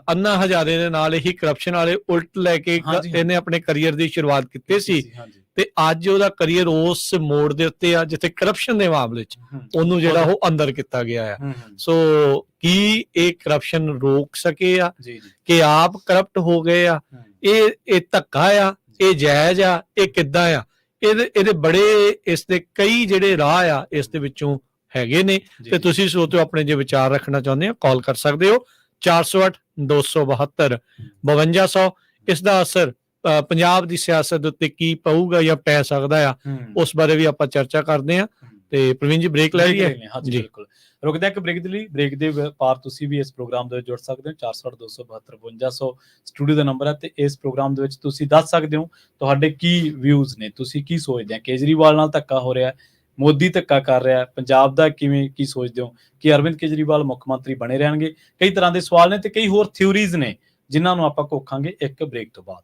ਅੰਨਾ ਹਜ਼ਾਰੇ ਦੇ ਨਾਲ ਹੀ ਕਰਪਸ਼ਨ ਵਾਲੇ ਉਲਟ ਲੈ ਕੇ ਹਾਂਜੀ, ਇਹਨੇ ਆਪਣੇ ਕਰੀਅਰ ਦੀ ਸ਼ੁਰੂਆਤ ਕੀਤੀ ਸੀ, ਹਾਂਜੀ ਤੇ ਅੱਜ ਉਹਦਾ ਕਰੀਅਰ ਉਸ ਮੋੜ ਦੇ ਉੱਤੇ ਆ ਜਿੱਥੇ ਕਰਪਸ਼ਨ ਦੇ ਮਾਮਲੇ 'ਚ ਹੂੰ ਉਹਨੂੰ ਜਿਹੜਾ ਉਹ ਅੰਦਰ ਕੀਤਾ ਗਿਆ ਆ। ਹੂੰ ਹੂੰ ਸੋ ਕੀ ਇਹ ਕਰਪਸ਼ਨ ਰੋਕ ਸਕੇ ਆ ਜੀ ਜੀ ਕਿ ਆਪ ਕਰਪਟ ਹੋ ਗਏ ਆ? ਹੂੰ ਇਹ ਧੱਕਾ ਆ, ਇਹ ਜਾਇਜ਼ ਆ, ਇਹ ਕਿੱਦਾਂ ਆ? ਇਹਦੇ ਬੜੇ ਇਸ ਦੇ ਕਈ ਜਿਹੜੇ ਰਾਹ ਆ ਇਸ ਦੇ ਵਿੱਚੋਂ ਹੈਗੇ ਨੇ। ਜੀ, ਤੇ ਜੀ। ਤੁਸੀਂ ਇਸ ਉੱਤੇ ਆਪਣੇ ਜੇ ਵਿਚਾਰ ਰੱਖਣਾ ਚਾਹੁੰਦੇ ਹੋ ਕਾਲ ਕਰ ਸਕਦੇ ਹੋ 408 272 5200। ਇਸ ਦਾ ਅਸਰ ਪੰਜਾਬ ਦੀ ਸਿਆਸਤ ਦੇ ਉੱਤੇ ਕੀ ਪਊਗਾ ਜਾਂ ਪੈ ਸਕਦਾ ਆ, ਹੂੰ ਉਸ ਬਾਰੇ ਵੀ ਆਪਾਂ ਚਰਚਾ ਕਰਦੇ ਹਾਂ। ਤੇ ਪ੍ਰਵੀਨ ਜੀ ਬ੍ਰੇਕ ਲੈ ਲਈਏ? ਹਾਂਜੀ ਜੀ। ਬਿਲਕੁਲ, ਰੁਕਦੇ ਇੱਕ ਬ੍ਰੇਕ ਦੇ ਲਈ। ਬ੍ਰੇਕ ਦੇ ਪਾਰ ਤੁਸੀਂ ਵੀ ਇਸ ਪ੍ਰੋਗਰਾਮ ਦੇ ਵਿੱਚ ਜੁੜ ਸਕਦੇ ਹੋ। 408 272 5200 ਸਟੂਡੀਓ ਦਾ ਨੰਬਰ ਹੈ, ਤੇ ਇਸ ਪ੍ਰੋਗਰਾਮ ਦੇ ਵਿੱਚ ਤੁਸੀਂ ਦੱਸ ਸਕਦੇ ਹੋ ਤੁਹਾਡੇ ਕੀ ਵਿਊਜ਼ ਨੇ, ਤੁਸੀਂ ਕੀ ਸੋਚਦੇ ਆ? ਕੇਜਰੀਵਾਲ ਨਾਲ ਧੱਕਾ ਹੋ ਰਿਹਾ, ਮੋਦੀ ਧੱਕਾ ਕਰ ਰਿਹਾ, ਪੰਜਾਬ ਦਾ ਕਿਵੇਂ ਕੀ ਸੋਚਦੇ ਹੋ? ਕਿ ਅਰਵਿੰਦ ਕੇਜਰੀਵਾਲ ਮੁੱਖ ਮੰਤਰੀ ਬਣੇ ਰਹਿਣਗੇ? ਕਈ ਤਰ੍ਹਾਂ ਦੇ ਸਵਾਲ ਨੇ ਤੇ ਕਈ ਹੋਰ ਥਿਊਰੀਜ਼ ਨੇ ਜਿਨ੍ਹਾਂ ਨੂੰ ਆਪਾਂ ਘੋਖਾਂਗੇ ਇੱਕ ਬ੍ਰੇਕ ਤੋਂ ਬਾਅਦ।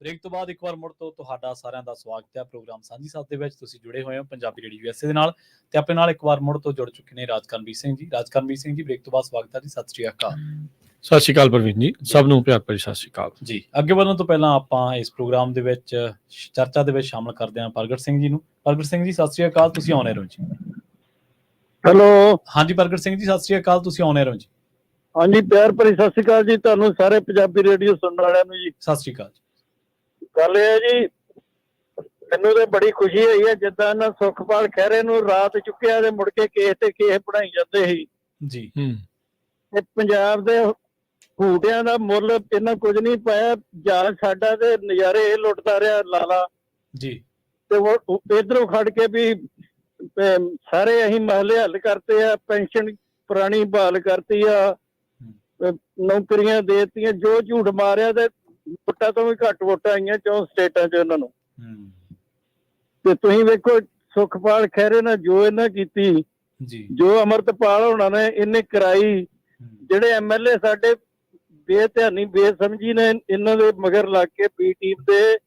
ਬ੍ਰੇਕ ਤੋਂ ਬਾਅਦ ਇੱਕ ਵਾਰ ਮੁੜ ਤੋਂ ਤੁਹਾਡਾ ਸਾਰਿਆਂ ਦਾ ਸਵਾਗਤ ਹੈ ਪ੍ਰੋਗਰਾਮ ਸਾਂਝੀ ਸਾਥ ਦੇ ਵਿੱਚ। ਤੁਸੀਂ ਜੁੜੇ ਹੋਏ ਹੋ ਪੰਜਾਬੀ ਰੇਡੀਓ USA ਦੇ ਨਾਲ ਤੇ ਆਪਣੇ ਨਾਲ ਇੱਕ ਵਾਰ ਮੁੜ ਤੋਂ ਜੁੜ ਚੁੱਕੇ ਨੇ ਰਾਜਕਰਮਵੀਰ ਸਿੰਘ ਜੀ। ਰਾਜਕਰਮਵੀਰ ਸਿੰਘ ਜੀ, ਬ੍ਰੇਕ ਤੋਂ ਬਾਅਦ ਸਵਾਗਤ ਹੈ ਜੀ। ਸਤਿ ਸ਼੍ਰੀ ਅਕਾਲ। ਸਤਿ ਸ਼੍ਰੀ ਅਕਾਲ ਪ੍ਰਵੀਨ ਜੀ, ਸਭ ਨੂੰ ਪਿਆਰ ਭਰੀ ਸਤਿ ਸ਼੍ਰੀ ਅਕਾਲ ਜੀ। ਅੱਗੇ ਵਧਣ ਤੋਂ ਪਹਿਲਾਂ ਆਪਾਂ ਇਸ ਪ੍ਰੋਗਰਾਮ ਦੇ ਵਿੱਚ ਚਰਚਾ ਦੇ ਵਿੱਚ ਸ਼ਾਮਲ ਕਰਦੇ ਹਾਂ ਪ੍ਰਗਟ ਸਿੰਘ ਜੀ ਨੂੰ। ਪ੍ਰਗਟ ਸਿੰਘ ਜੀ ਸਤਿ ਸ਼੍ਰੀ ਅਕਾਲ, ਤੁਸੀਂ ਆਨ 에ਅਰ ਹੋ ਜੀ। ਹੈਲੋ। ਹਾਂਜੀ ਪ੍ਰਗਟ ਸਿੰਘ ਜੀ ਸਤਿ ਸ਼੍ਰੀ ਅਕਾਲ, ਤੁਸੀਂ ਆਨ 에ਅਰ ਹੋ ਜੀ। ਹਾਂਜੀ, ਪਿਆਰ ਭਰੀ ਸਤਿ ਸ਼੍ਰੀ ਅਕਾਲ ਜੀ ਤੁਹਾਨੂੰ ਸਾਰੇ ਪੰਜਾਬੀ ਰੇਡੀਓ ਸੁਣਨ ਵਾਲਿਆਂ ਨੂੰ ਜੀ। ਸਤਿ ਸ਼੍ਰੀ ਅਕਾਲ। ਗੱਲ ਇਹ ਹੈ ਜੀ, ਮੈਨੂੰ ਤੇ ਬੜੀ ਖੁਸ਼ੀ ਹੋਈ ਹੈ ਜਿੱਦਾਂ ਇਹਨਾਂ ਸੁਖਪਾਲ ਖਹਿਰੇ ਨੂੰ ਰਾਤ ਚੁੱਕਿਆ ਤੇ ਮੁੜ ਕੇ ਕੇਸ ਤੇ ਕੇਸ ਬਣਾਈ ਜਾਂਦੇ ਸੀ ਜੀ। ਤੇ ਪੰਜਾਬ ਦੇ ਹੂਟਿਆਂ ਦਾ ਮੁੱਲ ਇਹਨਾਂ ਕੁਝ ਨਹੀਂ ਪਾਇਆ। ਜਾਲ ਸਾਡਾ ਤੇ ਨਜ਼ਾਰੇ ਇਹ ਲੁੱਟਦਾ ਰਿਹਾ ਲਾਲਾ ਜੀ। ਤੇ ਉਹ ਇਧਰੋਂ ਖੜ ਕੇ ਵੀ ਸਾਰੇ ਅਸੀਂ ਮਸਲੇ ਹੱਲ ਕਰਤੇ ਆ, ਪੈਨਸ਼ਨ ਪੁਰਾਣੀ ਬਹਾਲ ਕਰਤੀ ਆ, ਨੌਕਰੀਆਂ ਦੇਤੀਆਂ। ਜੋ ਝੂਠ ਮਾਰਿਆ ਤੇ ਵੋਟਾਂ ਤੋਂ ਵੀ ਘੱਟ ਵੋਟਾਂ ਆਈਆਂ 4 ਸਟੇਟਾਂ 'ਚ ਉਹਨਾਂ ਨੂੰ। ਤੇ ਤੁਸੀਂ ਵੇਖੋ ਸੁਖਪਾਲ ਖਹਿਰੇ ਨਾਲ ਜੋ ਇਹਨਾਂ ਕੀਤੀ ਜੀ, ਜੋ ਅਮਰਤਪਾਲ ਹੋਣਾ ਨੇ ਇਹਨੇ ਕਰਾਈ, ਜਿਹੜੇ MLA ਸਾਡੇ ਬੇਧਿਆਨੀ ਬੇਸਮਝੀ ਨੇ ਇਹਨਾਂ ਦੇ ਮਗਰ ਲੱਗ ਕੇ ਪੀ ਟੀਮ ਦੇ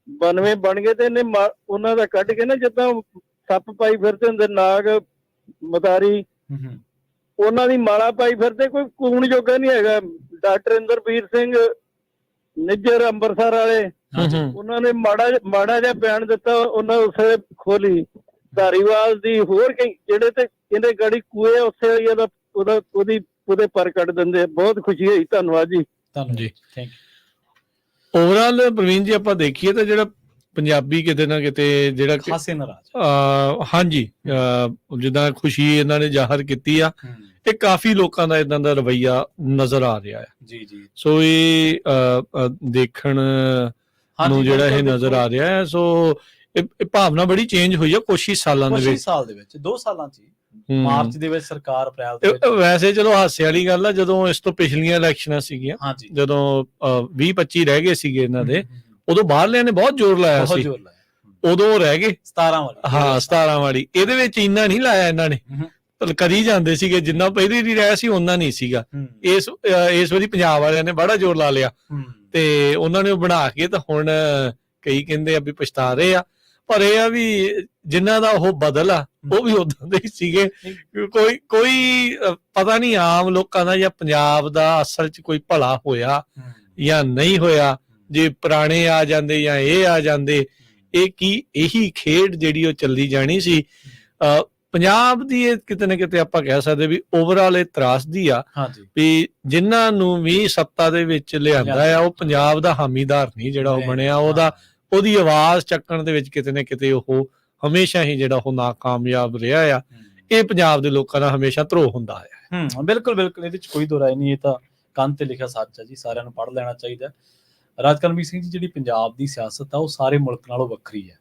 92 ਬਣ ਗਏ ਤੇ ਇਹਨੇ ਉਹਨਾਂ ਦਾ ਕੱਢ ਕੇ ਨਾ ਜਿੱਦਾਂ ਸੱਪ ਪਾਈ ਫਿਰਦੇ ਹੁੰਦੇ ਨਾਗ ਮਦਾਰੀ, ਉਹਨਾਂ ਦੀ ਮਾਲਾ ਪਾਈ ਫਿਰਦੇ। ਕੋਈ ਕੂਣ ਜੋਗਾ ਨਹੀਂ ਹੈਗਾ। ਡਾਕਟਰ ਇੰਦਰਬੀਰ ਸਿੰਘ ਨਿੱਜਰ ਅੰਮ੍ਰਿਤਸਰ ਵਾਲੇ, ਉਹਨਾਂ ਨੇ ਮਾੜਾ ਜਿਹਾ ਬਿਆਨ ਦਿੱਤਾ, ਉਹਨਾਂ ਉਸੇ ਖੋਲੀ। ਧਾਰੀਵਾਲ ਦੀ ਹੋਰ ਕਈ ਜਿਹੜੇ ਤੇ ਇਹਦੇ ਗਾੜੀ ਕੂਏ ਉੱਥੇ ਉਹਦੇ ਪਰ ਕੱਢ ਦਿੰਦੇ। ਬਹੁਤ ਖੁਸ਼ੀ ਹੋਈ। ਧੰਨਵਾਦ ਜੀ। ਧੰਨਵਾਦ ਜੀ। Thank you. ਓਵਰਆਲ ਪ੍ਰਵੀਨ ਜੀ ਆਪਾਂ ਦੇਖੀਏ ਤਾਂ ਜਿਹੜਾ ਪੰਜਾਬੀ ਕਿਤੇ ਨਾ ਕਿਤੇ ਜਿਹੜਾ ਖਾਸੇ ਨਾਰਾਜ਼, ਹਾਂਜੀ, ਜਿੱਦਾਂ ਖੁਸ਼ੀ ਇਹਨਾਂ ਨੇ ਜ਼ਾਹਰ ਕੀਤੀ ਆ, ਤੇ ਕਾਫੀ ਲੋਕਾਂ ਦਾ ਇਦਾਂ ਦਾ ਰਵੱਈਆ ਨਜ਼ਰ ਆ ਰਿਹਾ ਹੈ। ਜੀ ਜੀ। ਸੋ ਇਹ ਦੇਖਣ ਨੂੰ ਜਿਹੜਾ ਇਹ ਨਜ਼ਰ ਆ ਰਿਹਾ ਹੈ। ਸੋ ਇਹ ਭਾਵਨਾ ਬੜੀ ਚੇਂਜ ਹੋਈ ਆ ਕੁਛ ਹੀ ਸਾਲਾਂ ਦੇ ਵਿੱਚ। ਸਾਲ ਦੇ ਵਿੱਚ 2 ਸਾਲਾਂ 'ਚ ਮਾਰਚ ਦੇ ਵਿੱਚ ਸਰਕਾਰ ਅਪ੍ਰੈਲ ਦੇ ਵਿੱਚ। ਵੈਸੇ ਚਲੋ ਹਾਸੇ ਵਾਲੀ ਗੱਲ ਆ, ਜਦੋਂ ਇਸ ਤੋਂ ਪਿਛਲੀਆਂ ਇਲੈਕਸ਼ਨਾਂ ਸੀਗੀਆਂ, ਜਦੋਂ 20-25 ਰਹਿ ਗਏ ਸੀਗੇ ਇਹਨਾਂ ਦੇ, ਉਦੋਂ ਬਾਹਰਲਿਆਂ ਨੇ ਬਹੁਤ ਜ਼ੋਰ ਲਾਇਆ ਸੀ। ਉਦੋਂ ਰਹਿ ਗਏ 17 ਵਾਲੀ। ਹਾਂ, 17 ਵਾਲੀ। ਇਹਦੇ ਵਿੱਚ ਇੰਨਾ ਨਹੀਂ ਲਾਇਆ ਇਹਨਾਂ ਨੇ, ਕਰੀ ਜਾਂਦੇ ਸੀਗੇ ਜਿੰਨਾ ਪਹਿਲੇ ਵੀ ਰਿਹਾ ਸੀ ਉਹਨਾਂ ਨਹੀਂ ਸੀਗਾ। ਇਸ ਵਾਰੀ ਪੰਜਾਬ ਵਾਲਿਆਂ ਨੇ ਬੜਾ ਜ਼ੋਰ ਲਾ ਲਿਆ ਤੇ ਉਹਨਾਂ ਨੇ ਬਣਾ ਕੇ ਤਾਂ ਹੁਣ ਕਈ ਕਹਿੰਦੇ ਆ ਵੀ ਪਛਤਾ ਰਹੇ ਆ, ਪਰ ਇਹ ਆ ਵੀ ਜਿਨ੍ਹਾਂ ਦਾ ਉਹ ਬਦਲ ਆ ਉਹ ਵੀ ਉਦਾਂ ਦੇ ਹੀ ਸੀਗੇ। ਕੋਈ ਪਤਾ ਨਹੀਂ ਆਮ ਲੋਕਾਂ ਦਾ ਜਾਂ ਪੰਜਾਬ ਦਾ ਅਸਲ 'ਚ ਕੋਈ ਭਲਾ ਹੋਇਆ ਜਾਂ ਨਹੀਂ ਹੋਇਆ। ਜੇ ਪੁਰਾਣੇ ਆ ਜਾਂਦੇ ਜਾਂ ਇਹ ਆ ਜਾਂਦੇ, ਇਹ ਕੀ ਇਹੀ ਖੇਡ ਜਿਹੜੀ ਉਹ ਚੱਲੀ ਜਾਣੀ ਸੀ। ਪੰਜਾਬ ਦੀ ਇਹ ਕਿਤੇ ਨਾ ਕਿਤੇ ਆਪਾਂ ਕਹਿ ਸਕਦੇ ਵੀ ਓਵਰਆਲ ਇਹ ਤਰਾਸਦੀ ਆ ਵੀ ਜਿਨ੍ਹਾਂ ਨੂੰ ਵੀ ਸੱਤਾ ਦੇ ਵਿੱਚ ਲਿਆਂਦਾ ਆ, ਉਹ ਪੰਜਾਬ ਦਾ ਹਾਮੀਦਾਰ ਨਹੀਂ ਜਿਹੜਾ ਉਹ ਬਣਿਆ। ਉਹਦੀ ਆਵਾਜ਼ ਚੱਕਣ ਦੇ ਵਿੱਚ ਕਿਤੇ ਨਾ ਕਿਤੇ ਉਹ ਹਮੇਸ਼ਾ ਹੀ ਜਿਹੜਾ ਉਹ ਨਾਕਾਮਯਾਬ ਰਿਹਾ ਆ। ਇਹ ਪੰਜਾਬ ਦੇ ਲੋਕਾਂ ਦਾ ਹਮੇਸ਼ਾ ਧਰੋਹ ਹੁੰਦਾ ਹੈ। ਬਿਲਕੁਲ ਬਿਲਕੁਲ, ਇਹਦੇ 'ਚ ਕੋਈ ਦੋ ਰਾਏ ਨਹੀਂ। ਇਹ ਤਾਂ ਕੰਨ ਤੇ ਲਿਖਿਆ ਸੱਚ ਹੈ ਜੀ, ਸਾਰਿਆਂ ਨੂੰ ਪੜ੍ਹ ਲੈਣਾ ਚਾਹੀਦਾ। ਰਾਜਕਰਮਵੀਰ ਸਿੰਘ ਜੀ, ਜਿਹੜੀ ਪੰਜਾਬ ਦੀ ਸਿਆਸਤ ਆ ਉਹ ਸਾਰੇ ਮੁਲਕ ਨਾਲੋਂ ਵੱਖਰੀ ਹੈ।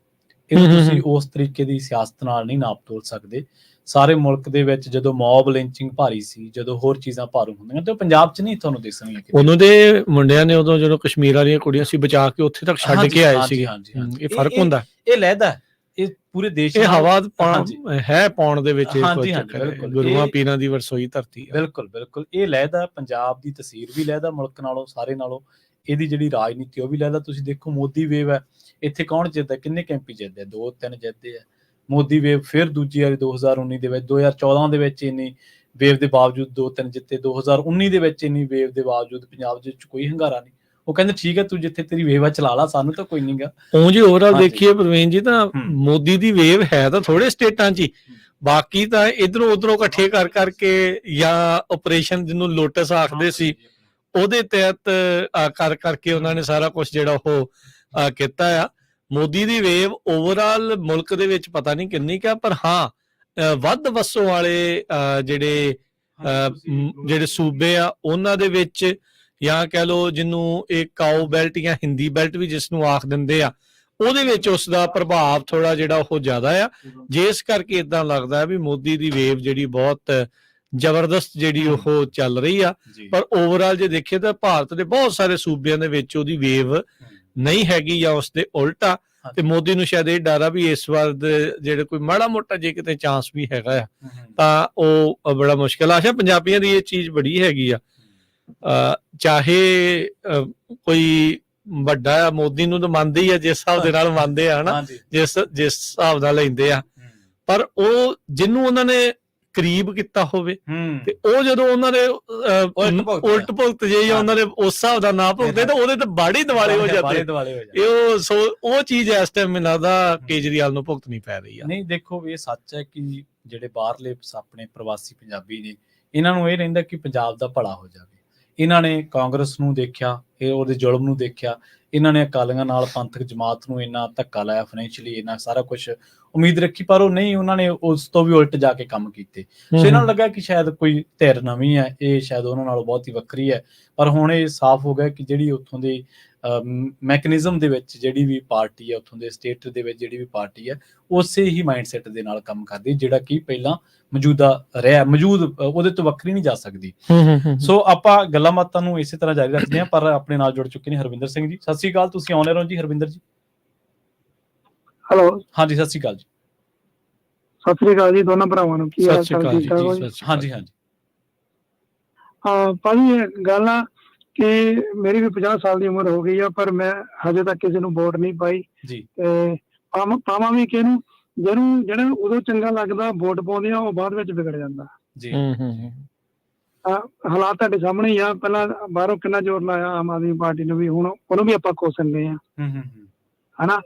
ਇਹਨੂੰ ਤੁਸੀਂ ਉਸ ਤਰੀਕੇ ਦੀ ਸਿਆਸਤ ਨਾਲ ਨਹੀਂ ਨਾਪ ਤੋਲ ਸਕਦੇ। ਸਾਰੇ ਮੁਲਕ ਦੇ ਵਿੱਚ ਜਦੋਂ ਮੌਬ ਲਿੰਚਿੰਗ ਭਾਰੀ ਸੀ, ਜਦੋਂ ਹੋਰ ਚੀਜ਼ਾਂ ਭਾਰੂ ਹੁੰਦੀਆਂ, ਤੇ ਪੰਜਾਬ 'ਚ ਨਹੀਂ ਤੁਹਾਨੂੰ ਦਿਸਣਗੀਆਂ। ਉਹਨਾਂ ਦੇ ਮੁੰਡਿਆਂ ਨੇ ਉਦੋਂ ਜਦੋਂ ਕਸ਼ਮੀਰ ਵਾਲੀਆਂ ਕੁੜੀਆਂ ਸੀ ਬਚਾ ਕੇ ਉੱਥੇ ਤੱਕ ਛੱਡ ਕੇ ਆਏ ਸੀਗੇ। ਇਹ ਫਰਕ ਹੁੰਦਾ, ਇਹ ਲਹਿਦਾ, ਇਹ ਪੂਰੇ ਦੇਸ਼ ਇਹ ਹਵਾ ਹੈ ਪਾਉਣ ਦੇ ਵਿੱਚ। ਗੁਰੂਆਂ ਪੀਰਾਂ ਦੀ ਵਰਸੋਈ ਧਰਤੀ ਹੈ। ਬਿਲਕੁਲ ਬਿਲਕੁਲ, ਇਹ ਲਹਿਦਾ। ਪੰਜਾਬ ਦੀ ਤਸਵੀਰ ਵੀ ਲਹਿਦਾ ਮੁਲਕ ਨਾਲੋਂ, ਸਾਰੇ ਨਾਲੋਂ। ਇਹਦੀ ਜਿਹੜੀ ਰਾਜਨੀਤੀ ਉਹ ਵੀ ਲਹਿਦਾ। ਤੁਸੀਂ ਦੇਖੋ ਮੋਦੀ ਵੇਵ ਹੈ, ਇੱਥੇ ਕੌਣ ਜਿੱਤਦਾ? ਕਿੰਨੇ ਕੈਂਪੀ ਜਿੱਤਦੇ? 2-3 ਜਿੱਤਦੇ ਆ। ਮੋਦੀ ਵੇਵ ਫਿਰ ਦੂਜੀ ਵਾਰੀ 2019 ਦੇ ਵਿੱਚ, 2014 ਦੇ ਵਿੱਚ ਇੰਨੀ ਵੇਵ ਦੇ ਬਾਵਜੂਦ 2-3 ਜਿੱਤੇ। 2019 ਦੇ ਵਿੱਚ ਇੰਨੀ ਵੇਵ ਦੇ ਬਾਵਜੂਦ ਪੰਜਾਬ ਦੇ ਵਿੱਚ ਕੋਈ ਹੰਗਾਰਾ ਨਹੀਂ। ਉਹ ਕਹਿੰਦੇ ਠੀਕ ਹੈ, ਤੂੰ ਜਿੱਥੇ ਤੇਰੀ ਵੇਵ ਆ ਚਲਾ ਲਾ, ਸਾਨੂੰ ਤਾਂ ਕੋਈ ਨਹੀਂਗਾ। ਉਹ ਜੀ ਓਵਰਆਲ ਦੇਖੀਏ ਪ੍ਰਵੀਨ ਜੀ ਤਾਂ ਮੋਦੀ ਦੀ ਵੇਵ ਹੈ ਤਾਂ ਥੋੜੇ ਸਟੇਟਾਂ 'ਚ ਹੀ, ਬਾਕੀ ਤਾਂ ਇਧਰੋਂ ਉਧਰੋਂ ਇਕੱਠੇ ਕਰ ਕਰਕੇ ਜਾਂ ਆਪਰੇਸ਼ਨ ਜਿਹਨੂੰ ਲੋਟਸ ਆਖਦੇ ਸੀ ਉਹਦੇ ਤਹਿਤ ਕਰ ਕਰਕੇ ਉਹਨਾਂ ਨੇ ਸਾਰਾ ਕੁਝ ਜਿਹੜਾ ਉਹ ਕੀਤਾ ਆ। ਮੋਦੀ ਦੀ ਵੇਵ ਓਵਰਆਲ ਮੁਲਕ ਦੇ ਵਿੱਚ ਪਤਾ ਨਹੀਂ ਕਿੰਨੀ ਕੁ ਆ, ਪਰ ਹਾਂ ਵੱਧ ਵਸੋਂ ਵਾਲੇ ਜਿਹੜੇ ਸੂਬੇ ਆ ਉਹਨਾਂ ਦੇ ਵਿੱਚ, ਜਾਂ ਕਹਿ ਲਓ ਜਿਹਨੂੰ ਇਹ ਕਾਓ ਬੈਲਟ ਜਾਂ ਹਿੰਦੀ ਬੈਲਟ ਵੀ ਜਿਸ ਨੂੰ ਆਖ ਦਿੰਦੇ ਆ, ਉਹਦੇ ਵਿੱਚ ਉਸ ਦਾ ਪ੍ਰਭਾਵ ਥੋੜਾ ਜਿਹੜਾ ਉਹ ਜ਼ਿਆਦਾ ਆ। ਜਿਸ ਕਰਕੇ ਇਦਾਂ ਲੱਗਦਾ ਵੀ ਮੋਦੀ ਦੀ ਵੇਵ ਜਿਹੜੀ ਬਹੁਤ ਜ਼ਬਰਦਸਤ ਜਿਹੜੀ ਉਹ ਚੱਲ ਰਹੀ ਆ। ਪਰ ਓਵਰਆਲ ਜੇ ਦੇਖੀਏ ਤਾਂ ਭਾਰਤ ਦੇ ਬਹੁਤ ਸਾਰੇ ਸੂਬਿਆਂ ਦੇ ਵਿੱਚ ਉਹਦੀ ਵੇਵ ਨਹੀਂ ਹੈਗੀ ਜਾਂ ਉਸਦੇ ਉਲਟ ਆ। ਤੇ ਮੋਦੀ ਨੂੰ ਸ਼ਾਇਦ ਇਹ ਡਰ ਆ ਵੀ ਇਸ ਵਾਰ ਜਿਹੜੇ ਕੋਈ ਮਾੜਾ ਮੋਟਾ ਜੇ ਕਿਤੇ ਚਾਂਸ ਵੀ ਹੈਗਾ ਆ ਤਾਂ ਉਹ ਬੜਾ ਮੁਸ਼ਕਿਲ ਆ। ਅੱਛਾ, ਪੰਜਾਬੀਆਂ ਦੀ ਇਹ ਚੀਜ਼ ਬੜੀ ਹੈਗੀ ਆ, ਚਾਹੇ ਕੋਈ ਵੱਡਾ ਆ, ਮੋਦੀ ਨੂੰ ਤਾਂ ਮੰਨਦੇ ਹੀ ਆ ਜਿਸ ਹਿਸਾਬ ਦੇ ਨਾਲ ਮੰਨਦੇ ਆ ਹਨਾ, ਹਾਂਜੀ ਜਿਸ ਹਿਸਾਬ ਨਾਲ ਲੈਂਦੇ ਆ, ਪਰ ਉਹ ਜਿਹਨੂੰ ਉਹਨਾਂ ਨੇ ਕਰੀਬ ਕੀਤਾ ਹੋਵੇ ਤੇ ਉਹ ਜਦੋਂ ਉਹਨਾਂ ਨੇ ਉਲਟ ਭੁਗਤ ਜੇ ਉਹਨਾਂ ਨੇ ਉਸ ਹਿਸਾਬ ਦਾ ਨਾ ਭੁਗਤੇ ਤਾਂ ਉਹਦੇ ਤੇ ਬਾੜੀ ਦਿਵਾਲੇ ਹੋ ਜਾਂਦੇ। ਉਹ ਚੀਜ਼ ਇਸ ਟਾਈਮ ਮੈਨੂੰ ਲੱਗਦਾ ਕੇਜਰੀਵਾਲ ਨੂੰ ਭੁਗਤਣੀ ਪੈ ਰਹੀ ਆ। ਨਹੀਂ ਦੇਖੋ ਇਹ ਸੱਚ ਹੈ ਕਿ ਜਿਹੜੇ ਬਾਹਰਲੇ ਆਪਣੇ ਪ੍ਰਵਾਸੀ ਪੰਜਾਬੀ ਨੇ, ਇਹਨਾਂ ਨੂੰ ਇਹ ਰਹਿੰਦਾ ਕਿ ਪੰਜਾਬ ਦਾ ਭਲਾ ਹੋ ਜਾਵੇ। ਇਹਨਾਂ ਨੇ ਕਾਂਗਰਸ ਨੂੰ ਦੇਖਿਆ, ਇਹ ਉਹਦੇ ਜ਼ੁਲਮ ਨੂੰ ਦੇਖਿਆ, ਇਹਨਾਂ ਨੇ ਅਕਾਲੀਆਂ ਨਾਲ ਪੰਥਕ ਜਮਾਤ ਨੂੰ ਇੰਨਾ ਧੱਕਾ ਲਾਇਆ, ਫਾਈਨੈਂਸ਼ੀਅਲੀ ਇੰਨਾ ਸਾਰਾ ਕੁਝ ਉਮੀਦ ਰੱਖੀ, ਪਰ ਉਹ ਨਹੀਂ, ਉਹਨਾਂ ਨੇ ਉਸ ਤੋਂ ਵੀ ਉਲਟ ਜਾ ਕੇ ਕੰਮ ਕੀਤੇ। ਸੋ ਇਹਨਾਂ ਨੂੰ ਲੱਗਾ ਕਿ ਸ਼ਾਇਦ ਕੋਈ ਧਿਰ ਨਵੀਂ ਹੈ, ਇਹ ਸ਼ਾਇਦ ਉਹਨਾਂ ਨਾਲੋਂ ਬਹੁਤ ਹੀ ਵੱਖਰੀ ਹੈ। ਪਰ ਹੁਣ ਇਹ ਸਾਫ਼ ਹੋ ਗਿਆ ਕਿ ਜਿਹੜੀ ਉੱਥੋਂ ਦੇ ਮੈਕੈਨਿਜ਼ਮ ਦੇ ਵਿੱਚ ਜਿਹੜੀ ਵੀ ਪਾਰਟੀ ਹੈ, ਉੱਥੋਂ ਦੇ ਸਟੇਟ ਦੇ ਵਿੱਚ ਜਿਹੜੀ ਵੀ ਪਾਰਟੀ ਹੈ, ਉਸੇ ਹੀ ਮਾਈਂਡਸੈਟ ਦੇ ਨਾਲ ਕੰਮ ਕਰਦੀ, ਜਿਹੜਾ ਕਿ ਪਹਿਲਾਂ ਮੌਜੂਦ ਉਹਦੇ ਤੋਂ ਵੱਖਰੀ ਨਹੀਂ ਜਾ ਸਕਦੀ। ਸੋ ਆਪਾਂ ਗੱਲਾਂ ਬਾਤਾਂ ਨੂੰ ਇਸੇ ਤਰ੍ਹਾਂ ਜਾਰੀ ਰੱਖਦੇ ਹਾਂ, ਪਰ ਆਪਣੇ ਨਾਲ ਜੁੜ ਚੁੱਕੇ ਨੇ ਹਰਵਿੰਦਰ ਸਿੰਘ ਜੀ। ਸਤਿ ਸ਼੍ਰੀ ਅਕਾਲ, ਤੁਸੀਂ ਆਉਣੇ ਰਹੋ ਜੀ ਹਰਵਿੰਦਰ ਜੀ। ਹੈਲੋ, ਹਾਂਜੀ ਸਤਿ ਸ਼੍ਰੀ ਅਕਾਲ ਜੀ। ਸਤਿ ਸ੍ਰੀ ਅਕਾਲ ਜੀ ਦੋਨਾਂ ਭਰਾਵਾਂ ਨੂੰ। ਕੀ ਹਾਲ ਚਾਲ? ਠੀਕ ਠਾਕ ਹੋ ਜੀ? ਹਾਂਜੀ ਹਾਂਜੀ। ਹਾਂ ਭਾਜੀ, ਇਹ ਗੱਲ ਆ ਕਿ ਮੇਰੀ ਵੀ 50 ਸਾਲ ਦੀ ਉਮਰ ਹੋ ਗਈ ਆ, ਪਰ ਮੈਂ ਹਜੇ ਤੱਕ ਕਿਸੇ ਨੂੰ ਵੋਟ ਨਹੀਂ ਪਾਈ ਜੀ। ਤੇ ਪਾਵਾਂ ਵੀ ਕਿਹਨੂੰ, ਜਿਹਨੂੰ ਜਿਹੜਾ ਉਦੋਂ ਚੰਗਾ ਲੱਗਦਾ ਵੋਟ ਪਾਉਂਦੇ ਆ, ਉਹ ਬਾਅਦ ਵਿੱਚ ਵਿਗੜ ਜਾਂਦਾ ਜੀ। ਹਾਲਾਤ ਤੁਹਾਡੇ ਸਾਹਮਣੇ ਹੀ ਆ। ਪਹਿਲਾਂ ਬਾਹਰੋਂ ਕਿੰਨਾ ਜ਼ੋਰ ਲਾਇਆ ਆਮ ਆਦਮੀ ਪਾਰਟੀ ਨੂੰ ਵੀ, ਹੁਣ ਉਹਨੂੰ ਵੀ ਆਪਾਂ ਕੋਸਣਦੇ ਆ ਹਨਾ।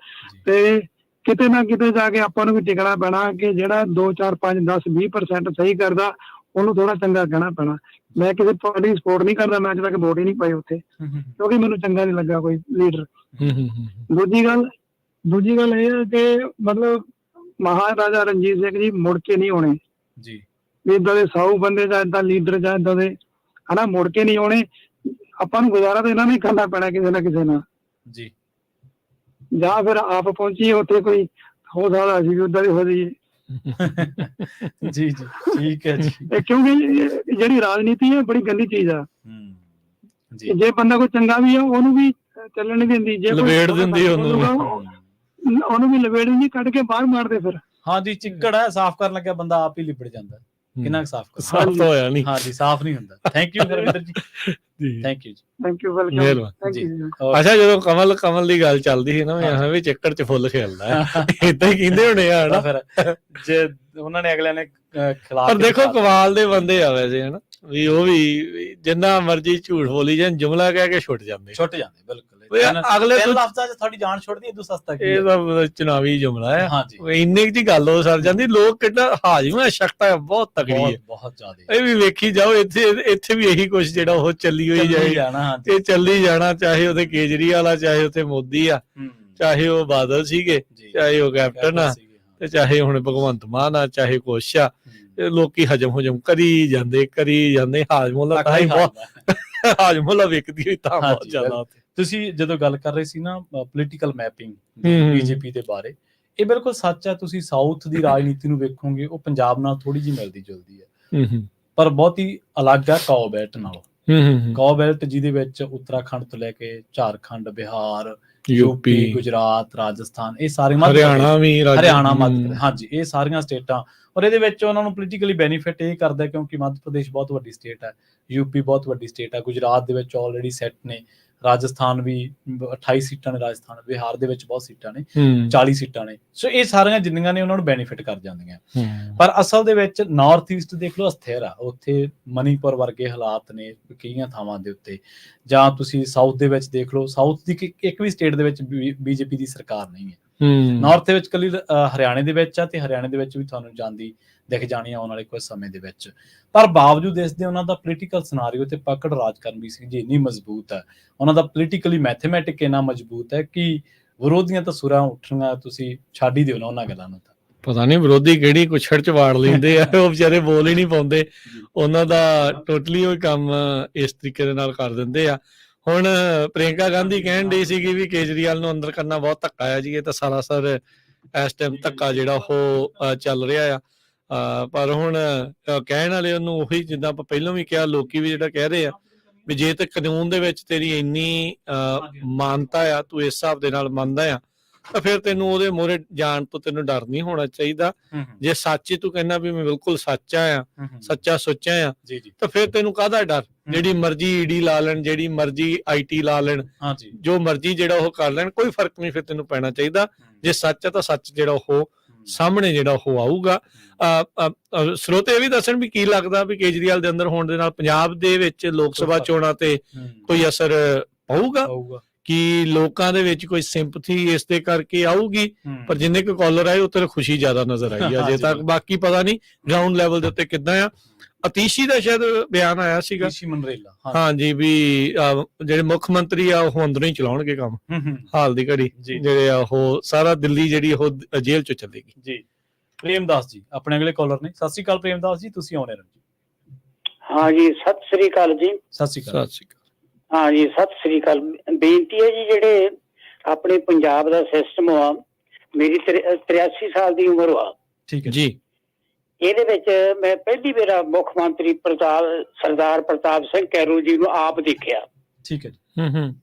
ਤੇ ਕਿਤੇ ਨਾ ਕਿਤੇ ਜਾ ਕੇ ਆਪਾਂ ਨੂੰ ਵੀ ਟਿਕਣਾ ਪੈਣਾ ਕਿ ਜਿਹੜਾ 2 4 5 10 20% ਸਹੀ ਕਰਦਾ, ਉਹਨੂੰ ਥੋੜਾ ਚੰਗਾ ਕਹਿਣਾ ਪੈਣਾ। ਮੈਂ ਕਿਸੇ ਪਾਰਟੀ ਦੀ ਸਪੋਰਟ ਨਹੀਂ ਕਰਦਾ, ਮੈਂ ਅੱਜ ਤੱਕ ਵੋਟ ਹੀ ਨਹੀਂ ਪਾਈ ਉੱਥੇ, ਕਿਉਂਕਿ ਮੈਨੂੰ ਚੰਗਾ ਨਹੀਂ ਲੱਗਾ ਕੋਈ ਲੀਡਰ। ਦੂਜੀ ਗੱਲ ਇਹ ਹੈ ਕਿ ਮਤਲਬ ਮਹਾਰਾਜਾ ਰਣਜੀਤ ਸਿੰਘ ਜੀ ਮੁੜ ਕੇ ਨਹੀਂ ਆਉਣੇ ਜੀ। ਵੀ ਏਦਾਂ ਦੇ ਸਾਊ ਬੰਦੇ ਜਾਂ ਏਦਾਂ ਲੀਡਰ ਜਾਂ ਏਦਾਂ ਦੇ ਹਨਾ ਮੁੜ ਕੇ ਨਹੀਂ ਆਉਣੇ। ਆਪਾਂ ਨੂੰ ਗੁਜ਼ਾਰਾ ਤਾਂ ਇਹਨਾਂ ਨੇ ਕਰਨਾ ਪੈਣਾ ਕਿਸੇ ਨਾ ਕਿਸੇ ਨਾਲ ਜੀ, ਜਾਂ ਫਿਰ ਆਪ ਪਹੁੰਚੀਏ ਉੱਥੇ, ਕੋਈ ਹੋ ਸਕਦਾ ਅਸੀਂ ਵੀ ਉੱਦਾਂ ਦੇ ਹੋ ਜਾਈਏ। ਜੀ ਜੀ ਠੀਕ ਹੈ ਜੀ। ਕਿਉਂਕਿ ਜਿਹੜੀ ਰਾਜਨੀਤੀ ਹੈ ਬੜੀ ਗੰਦੀ ਚੀਜ਼ ਆ। ਜੀ, ਜੇ ਬੰਦਾ ਕੋਈ ਚੰਗਾ ਵੀ ਆ ਉਹਨੂੰ ਵੀ ਚੱਲਣ ਨਹੀਂ ਦਿੰਦੀ, ਜੇ ਲਵੇੜ ਦਿੰਦੀ ਉਹਨੂੰ ਵੀ ਲਵੇੜ ਦਿੰਦੀ, ਕੱਢ ਕੇ ਬਾਹਰ ਮਾਰਦੇ ਫਿਰ। ਹਾਂਜੀ, ਚਿੱਕੜ ਹੈ, ਸਾਫ਼ ਕਰਨ ਲੱਗਿਆ ਬੰਦਾ ਆਪ ਹੀ ਲਿਬੜ ਜਾਂਦਾ। ਕਿੰਨਾ ਸਾਫ਼ ਹੋਇਆ ਨਹੀਂ। ਹਾਂਜੀ, ਸਾਫ਼ ਨਹੀਂ ਹੁੰਦਾ। ਥੈਂਕ ਯੂ ਹਰਵਿੰਦਰ ਜੀ। ਥੈਂਕ ਯੂ ਜੀ। ਥੈਂਕ ਯੂ, ਵੈਲਕਮ ਜੀ। ਅੱਛਾ, ਜਦੋਂ ਕਮਲ ਦੀ ਗੱਲ ਚੱਲਦੀ ਸੀ ਨਾ, ਮੈਂ ਵੀ ਚੱਕਰ ਚ ਫੁੱਲ ਖੇਲਦਾ, ਏਦਾਂ ਹੀ ਕਹਿੰਦੇ ਹੋਣੇ ਆ ਹਨਾ। ਫਿਰ ਜੇ ਉਹਨਾਂ ਨੇ ਅਗਲਿਆਂ ਨੇ ਖਿਲਾਫ, ਪਰ ਦੇਖੋ ਕਮਾਲ ਦੇ ਬੰਦੇ ਆ ਵੈਸੇ ਹਨਾ, ਵੀ ਉਹ ਵੀ ਜਿੰਨਾ ਮਰਜ਼ੀ ਝੂਠ ਬੋਲੀ ਜਾਣ, ਜੁਮਲਾ ਕਹਿ ਕੇ ਛੁੱਟ ਜਾਂਦੇ ਬਿਲਕੁਲ। ਅਗਲੇ ਲਫ਼ਜ਼ਾਂ 'ਚ ਤੁਹਾਡੀ ਜਾਨ ਛੁੱਟਦੀ, ਇਦੋਂ ਸਸਤਾ ਕੀ? ਇਹ ਤਾਂ ਚੁਣਾਵੀ ਜੁਮਲਾ ਹੈ। ਹਾਂਜੀ, ਇੰਨੇ ਦੀ ਗੱਲ ਹੋ ਸਰ ਜਾਂਦੀ। ਲੋਕ ਕਿੰਨਾ ਹਾਜ਼ਮ ਹੈ, ਸ਼ਕਤਾ ਬਹੁਤ ਤਕੜੀ ਹੈ, ਬਹੁਤ ਜ਼ਿਆਦਾ। ਇਹ ਵੀ ਵੇਖੀ ਜਾਓ, ਇੱਥੇ ਵੀ ਇਹੀ ਕੁਛ ਜਿਹੜਾ ਉਹ ਚੱਲੀ ਹੋਈ ਜਾਏ, ਤੇ ਚੱਲੀ ਜਾਣਾ। ਚਾਹੇ ਉਹਦੇ ਕੇਜਰੀਵਾਲ ਆ, ਚਾਹੇ ਉੱਥੇ ਮੋਦੀ ਆ, ਚਾਹੇ ਉਹ ਬਾਦਲ ਸੀਗੇ, ਚਾਹੇ ਉਹ ਕੈਪਟਨ ਆ, ਤੇ ਚਾਹੇ ਹੁਣ ਭਗਵੰਤ ਮਾਨ ਆ, ਚਾਹੇ ਕੁਛ ਆ। ਲੋਕੀ ਹਜਮ ਕਰੀ ਜਾਂਦੇ ਹਾਜ਼ਮੁੱਲਾ ਹਾਜ਼ਮੁੱਲਾ ਵੇਖਦੀ ਹੋਈ ਤਾਂ ਬਹੁਤ ਜ਼ਿਆਦਾ। ਤੁਸੀਂ ਜਦੋਂ ਗੱਲ ਕਰ ਰਹੇ ਸੀ ਨਾ ਪੋਲੀਟੀਕਲ ਮੈਪਿੰਗ ਬੀਜੇਪੀ ਦੇ ਬਾਰੇ, ਇਹ ਬਿਲਕੁਲ ਸੱਚ ਹੈ। ਤੁਸੀਂ ਸਾਊਥ ਦੀ ਰਾਜਨੀਤੀ ਨੂੰ ਵੇਖੋਗੇ, ਉਹ ਪੰਜਾਬ ਨਾਲ ਥੋੜੀ ਜਿਹੀ ਮਿਲਦੀ ਜੁਲਦੀ ਹੈ, ਪਰ ਬਹੁਤ ਹੀ ਅਲੱਗ ਹੈ ਕਾਓ ਬੈਲਟ ਨਾਲੋਂ। ਕਾਓ ਬੈਲਟ ਜਿਹਦੇ ਵਿੱਚ ਉੱਤਰਾਖੰਡ ਤੋਂ ਲੈ ਕੇ ਝਾਰਖੰਡ, ਬਿਹਾਰ, ਯੂਪੀ, ਗੁਜਰਾਤ, ਰਾਜਸਥਾਨ, ਇਹ ਸਾਰੇ ਹਰਿਆਣਾ, ਹਾਂਜੀ, ਇਹ ਸਾਰੀਆਂ ਸਟੇਟਾਂ। ਔਰ ਇਹਦੇ ਵਿੱਚ ਉਹਨਾਂ ਨੂੰ ਪੋਲੀਟੀਕਲੀ ਬੈਨੀਫਿਟ ਇਹ ਕਰਦਾ ਕਿਉਂਕਿ ਮੱਧ ਪ੍ਰਦੇਸ਼ ਬਹੁਤ ਵੱਡੀ ਸਟੇਟ ਹੈ, ਯੂਪੀ ਬਹੁਤ ਵੱਡੀ ਸਟੇਟ ਹੈ, ਗੁਜਰਾਤ ਦੇ ਵਿੱਚ ਆਲਰੇਡੀ ਸੈੱਟ ਨੇ, ਰਾਜਸਥਾਨ ਵੀ 28 ਸੀਟਾਂ ਨੇ, ਰਾਜਸਥਾਨ, ਬਿਹਾਰ ਦੇ ਵਿੱਚ ਬਹੁਤ ਸੀਟਾਂ ਨੇ, 40 ਸੀਟਾਂ ਨੇ। ਸੋ ਇਹ ਸਾਰੀਆਂ ਜਿੰਨੀਆਂ ਨੇ ਉਹਨਾਂ ਨੂੰ ਬੈਨੀਫਿਟ ਕਰ ਜਾਂਦੀਆਂ। ਪਰ ਅਸਲ ਦੇ ਵਿੱਚ ਨਾਰਥ ਈਸਟ ਦੇਖ ਲਓ, ਅਸਥਿਰ ਆ। ਉੱਥੇ ਮਨੀਪੁਰ ਵਰਗੇ ਹਾਲਾਤ ਨੇ ਕਈਆਂ ਥਾਵਾਂ ਦੇ ਉੱਤੇ। ਜਾਂ ਤੁਸੀਂ ਸਾਊਥ ਦੇ ਵਿੱਚ ਦੇਖ ਲਓ, ਸਾਊਥ ਦੀ ਇੱਕ ਵੀ ਸਟੇਟ ਦੇ ਵਿੱਚ ਬੀਜੇਪੀ ਦੀ ਸਰਕਾਰ ਨਹੀਂ ਹੈ। ਨਾਰਥ ਦੇ ਵਿੱਚ ਕੱਲੀ ਹਰਿਆਣੇ ਦੇ ਵਿੱਚ ਆ, ਤੇ ਹਰਿਆਣੇ ਦੇ ਵਿੱਚ ਵੀ ਤੁਹਾਨੂੰ ਜਾਂਦੀ ਦਿਖ ਜਾਣੀ ਆਉਣ ਵਾਲੇ ਕੁਝ ਸਮੇਂ ਦੇ ਵਿੱਚ। ਪਰ ਬਾਵਜੂਦ ਇਸ ਦੇ ਉਹਨਾਂ ਦਾ ਪੋਲੀਟੀਕਲ ਸਿਨਾਰੀਓ ਤੇ ਪਕੜ ਰਾਜ ਕਰਨਵੀਰ ਸਿੰਘ ਜੀ ਇੰਨੀ ਮਜ਼ਬੂਤ ਹੈ, ਉਹਨਾਂ ਦਾ ਪੋਲੀਟੀਕਲੀ ਮੈਥਮੈਟਿਕ ਇੰਨਾ ਮਜ਼ਬੂਤ ਹੈ ਕਿ ਵਿਰੋਧੀਆਂ ਤਾਂ ਸੁਰਾਂ ਉੱਠਣੀਆਂ ਤੁਸੀਂ ਛੱਡ ਹੀ ਦਿਓ ਨਾ ਉਹਨਾਂ ਗੱਲਾਂ ਨੂੰ। ਤਾਂ ਪਤਾ ਨਹੀਂ ਵਿਰੋਧੀ ਕਿਹੜੀ ਕੁਛੜ ਚ ਵਾੜ ਲੈਂਦੇ ਆ, ਉਹ ਵਿਚਾਰੇ ਬੋਲ ਹੀ ਨਹੀਂ ਪਾਉਂਦੇ। ਉਹਨਾਂ ਦਾ ਟੋਟਲੀ ਉਹ ਕੰਮ ਇਸ ਤਰੀਕੇ ਦੇ ਨਾਲ ਕਰ ਦਿੰਦੇ ਆ। ਹੁਣ ਪ੍ਰਿਯੰਕਾ ਗਾਂਧੀ ਕਹਿਣ ਡਈ ਸੀਗੀ ਵੀ ਕੇਜਰੀਵਾਲ ਨੂੰ ਅੰਦਰ ਕਰਨਾ ਬਹੁਤ ਧੱਕਾ ਆ ਜੀ, ਇਹ ਤਾਂ ਸਰਾਸਰ ਇਸ ਟਾਈਮ ਧੱਕਾ ਜਿਹੜਾ ਉਹ ਚੱਲ ਰਿਹਾ ਆ। ਪਰ ਹੁਣ ਕਹਿਣ ਵਾਲੇ ਉਹਨੂੰ ਉਹੀ, ਜਿੱਦਾਂ ਆਪਾਂ ਪਹਿਲਾਂ ਵੀ ਕਿਹਾ, ਲੋਕੀ ਵੀ ਜਿਹੜਾ ਕਹਿ ਰਹੇ ਆ ਵੀ ਜੇ ਤੇ ਕਾਨੂੰਨ ਦੇ ਵਿੱਚ ਤੇਰੀ ਇੰਨੀ ਮਾਨਤਾ ਆ, ਤੂੰ ਇਸ ਹਿਸਾਬ ਦੇ ਨਾਲ ਮੰਨਦਾ ਆ, ਤਾਂ ਫਿਰ ਤੈਨੂੰ ਉਹਦੇ ਮੂਹਰੇ ਜਾਣ ਤੋਂ ਤੈਨੂੰ ਡਰ ਨਹੀਂ ਹੋਣਾ ਚਾਹੀਦਾ। ਜੇ ਸੱਚ ਹੀ ਤੂੰ ਕਹਿੰਦਾ ਵੀ ਮੈਂ ਬਿਲਕੁਲ ਸੱਚਾ ਆ, ਸੱਚਾ ਸੋਚਿਆ ਆ, ਜੀ ਜੀ ਤਾਂ ਫਿਰ ਤੈਨੂੰ ਕਾਹਦਾ ਡਰ? ਜਿਹੜੀ ਮਰਜ਼ੀ ਈਡੀ ਲਾ ਲੈਣ, ਜਿਹੜੀ ਮਰਜ਼ੀ ਆਈਟੀ ਲਾ ਲੈਣ, ਹਾਂਜੀ ਜੋ ਮਰਜ਼ੀ ਜਿਹੜਾ ਉਹ ਕਰ ਲੈਣ, ਕੋਈ ਫਰਕ ਨਹੀਂ ਫਿਰ ਤੈਨੂੰ ਪੈਣਾ ਚਾਹੀਦਾ। ਜੇ ਸੱਚ ਆ ਤਾਂ ਸੱਚ ਜਿਹੜਾ ਉਹ ਸਾਹਮਣੇ ਜਿਹੜਾ ਉਹ ਆਊਗਾ। ਸਰੋਤੇ ਇਹ ਵੀ ਦੱਸਣ ਵੀ ਕੀ ਲੱਗਦਾ ਵੀ ਕੇਜਰੀਵਾਲ ਦੇ ਅੰਦਰ ਹੋਣ ਦੇ ਨਾਲ ਪੰਜਾਬ ਦੇ ਵਿੱਚ ਲੋਕ ਸਭਾ ਚੋਣਾਂ ਤੇ ਕੋਈ ਅਸਰ ਪਊਗਾ? ਕਿ ਲੋਕਾਂ ਦੇ ਵਿੱਚ ਕੋਈ ਸਿੰਪਥੀ ਇਸ ਦੇ ਕਰਕੇ ਆਊਗੀ? ਪਰ ਜਿੰਨੇ ਕੁ ਕਾਲਰ ਆਏ ਉੱਥੇ ਖੁਸ਼ੀ ਜ਼ਿਆਦਾ ਨਜ਼ਰ ਆਈ ਆ ਅਜੇ ਤੱਕ। ਬਾਕੀ ਪਤਾ ਨਹੀਂ ਗਰਾਊਂਡ ਲੈਵਲ ਦੇ ਉੱਤੇ ਕਿੱਦਾਂ ਆ। ਅਤੀਸ਼ੀ ਦਾ ਸ਼ਾਇਦ ਬਿਆਨ ਆਇਆ ਸੀਗਾ, ਹਾਂਜੀ, ਵੀ ਜਿਹੜੇ ਮੁੱਖ ਮੰਤਰੀ ਆ ਉਹ ਅੰਦਰੋਂ ਹੀ ਚਲਾਉਣਗੇ ਕੰਮ ਹਾਲ ਦੀ ਘੜੀ, ਜਿਹੜੇ ਆ ਉਹ ਸਾਰਾ ਦਿੱਲੀ ਜਿਹੜੀ ਉਹ ਜੇਲ੍ਹ ਚੋਂ ਚੱਲੇਗੀ। ਜੀ ਪ੍ਰੇਮਦਾਸ ਜੀ ਆਪਣੇ ਅਗਲੇ ਕਾਲਰ ਨੇ। ਸਤਿ ਸ਼੍ਰੀ ਅਕਾਲ ਪ੍ਰੇਮਦਾਸ ਜੀ, ਤੁਸੀਂ ਆਉਣੇ ਰਹੋ ਜੀ। ਹਾਂ ਜੀ, ਸਤਿ ਸ੍ਰੀ ਅਕਾਲ ਜੀ। ਸਤਿ ਸ਼੍ਰੀ ਅਕਾਲ। ਹਾਂ ਜੀ, ਸਤਿ ਸ੍ਰੀ ਅਕਾਲ। ਬੇਨਤੀ ਹੈ ਜੀ, ਜਿਹੜੇ ਆਪਣੇ ਪੰਜਾਬ ਦਾ ਸਿਸਟਮ ਆ, ਮੇਰੀ 83 ਸਾਲ ਦੀ ਉਮਰ ਆ। ਠੀਕ ਹੈ ਜੀ। ਇਹਦੇ ਵਿੱਚ ਮੈਂ ਪਹਿਲੀ ਵਾਰ ਮੁੱਖ ਮੰਤਰੀ ਸਰਦਾਰ ਪ੍ਰਤਾਪ ਸਿੰਘ ਕੈਰੋਂ ਜੀ ਨੂੰ ਆਪ ਦੇਖਿਆ। ਠੀਕ ਹੈ।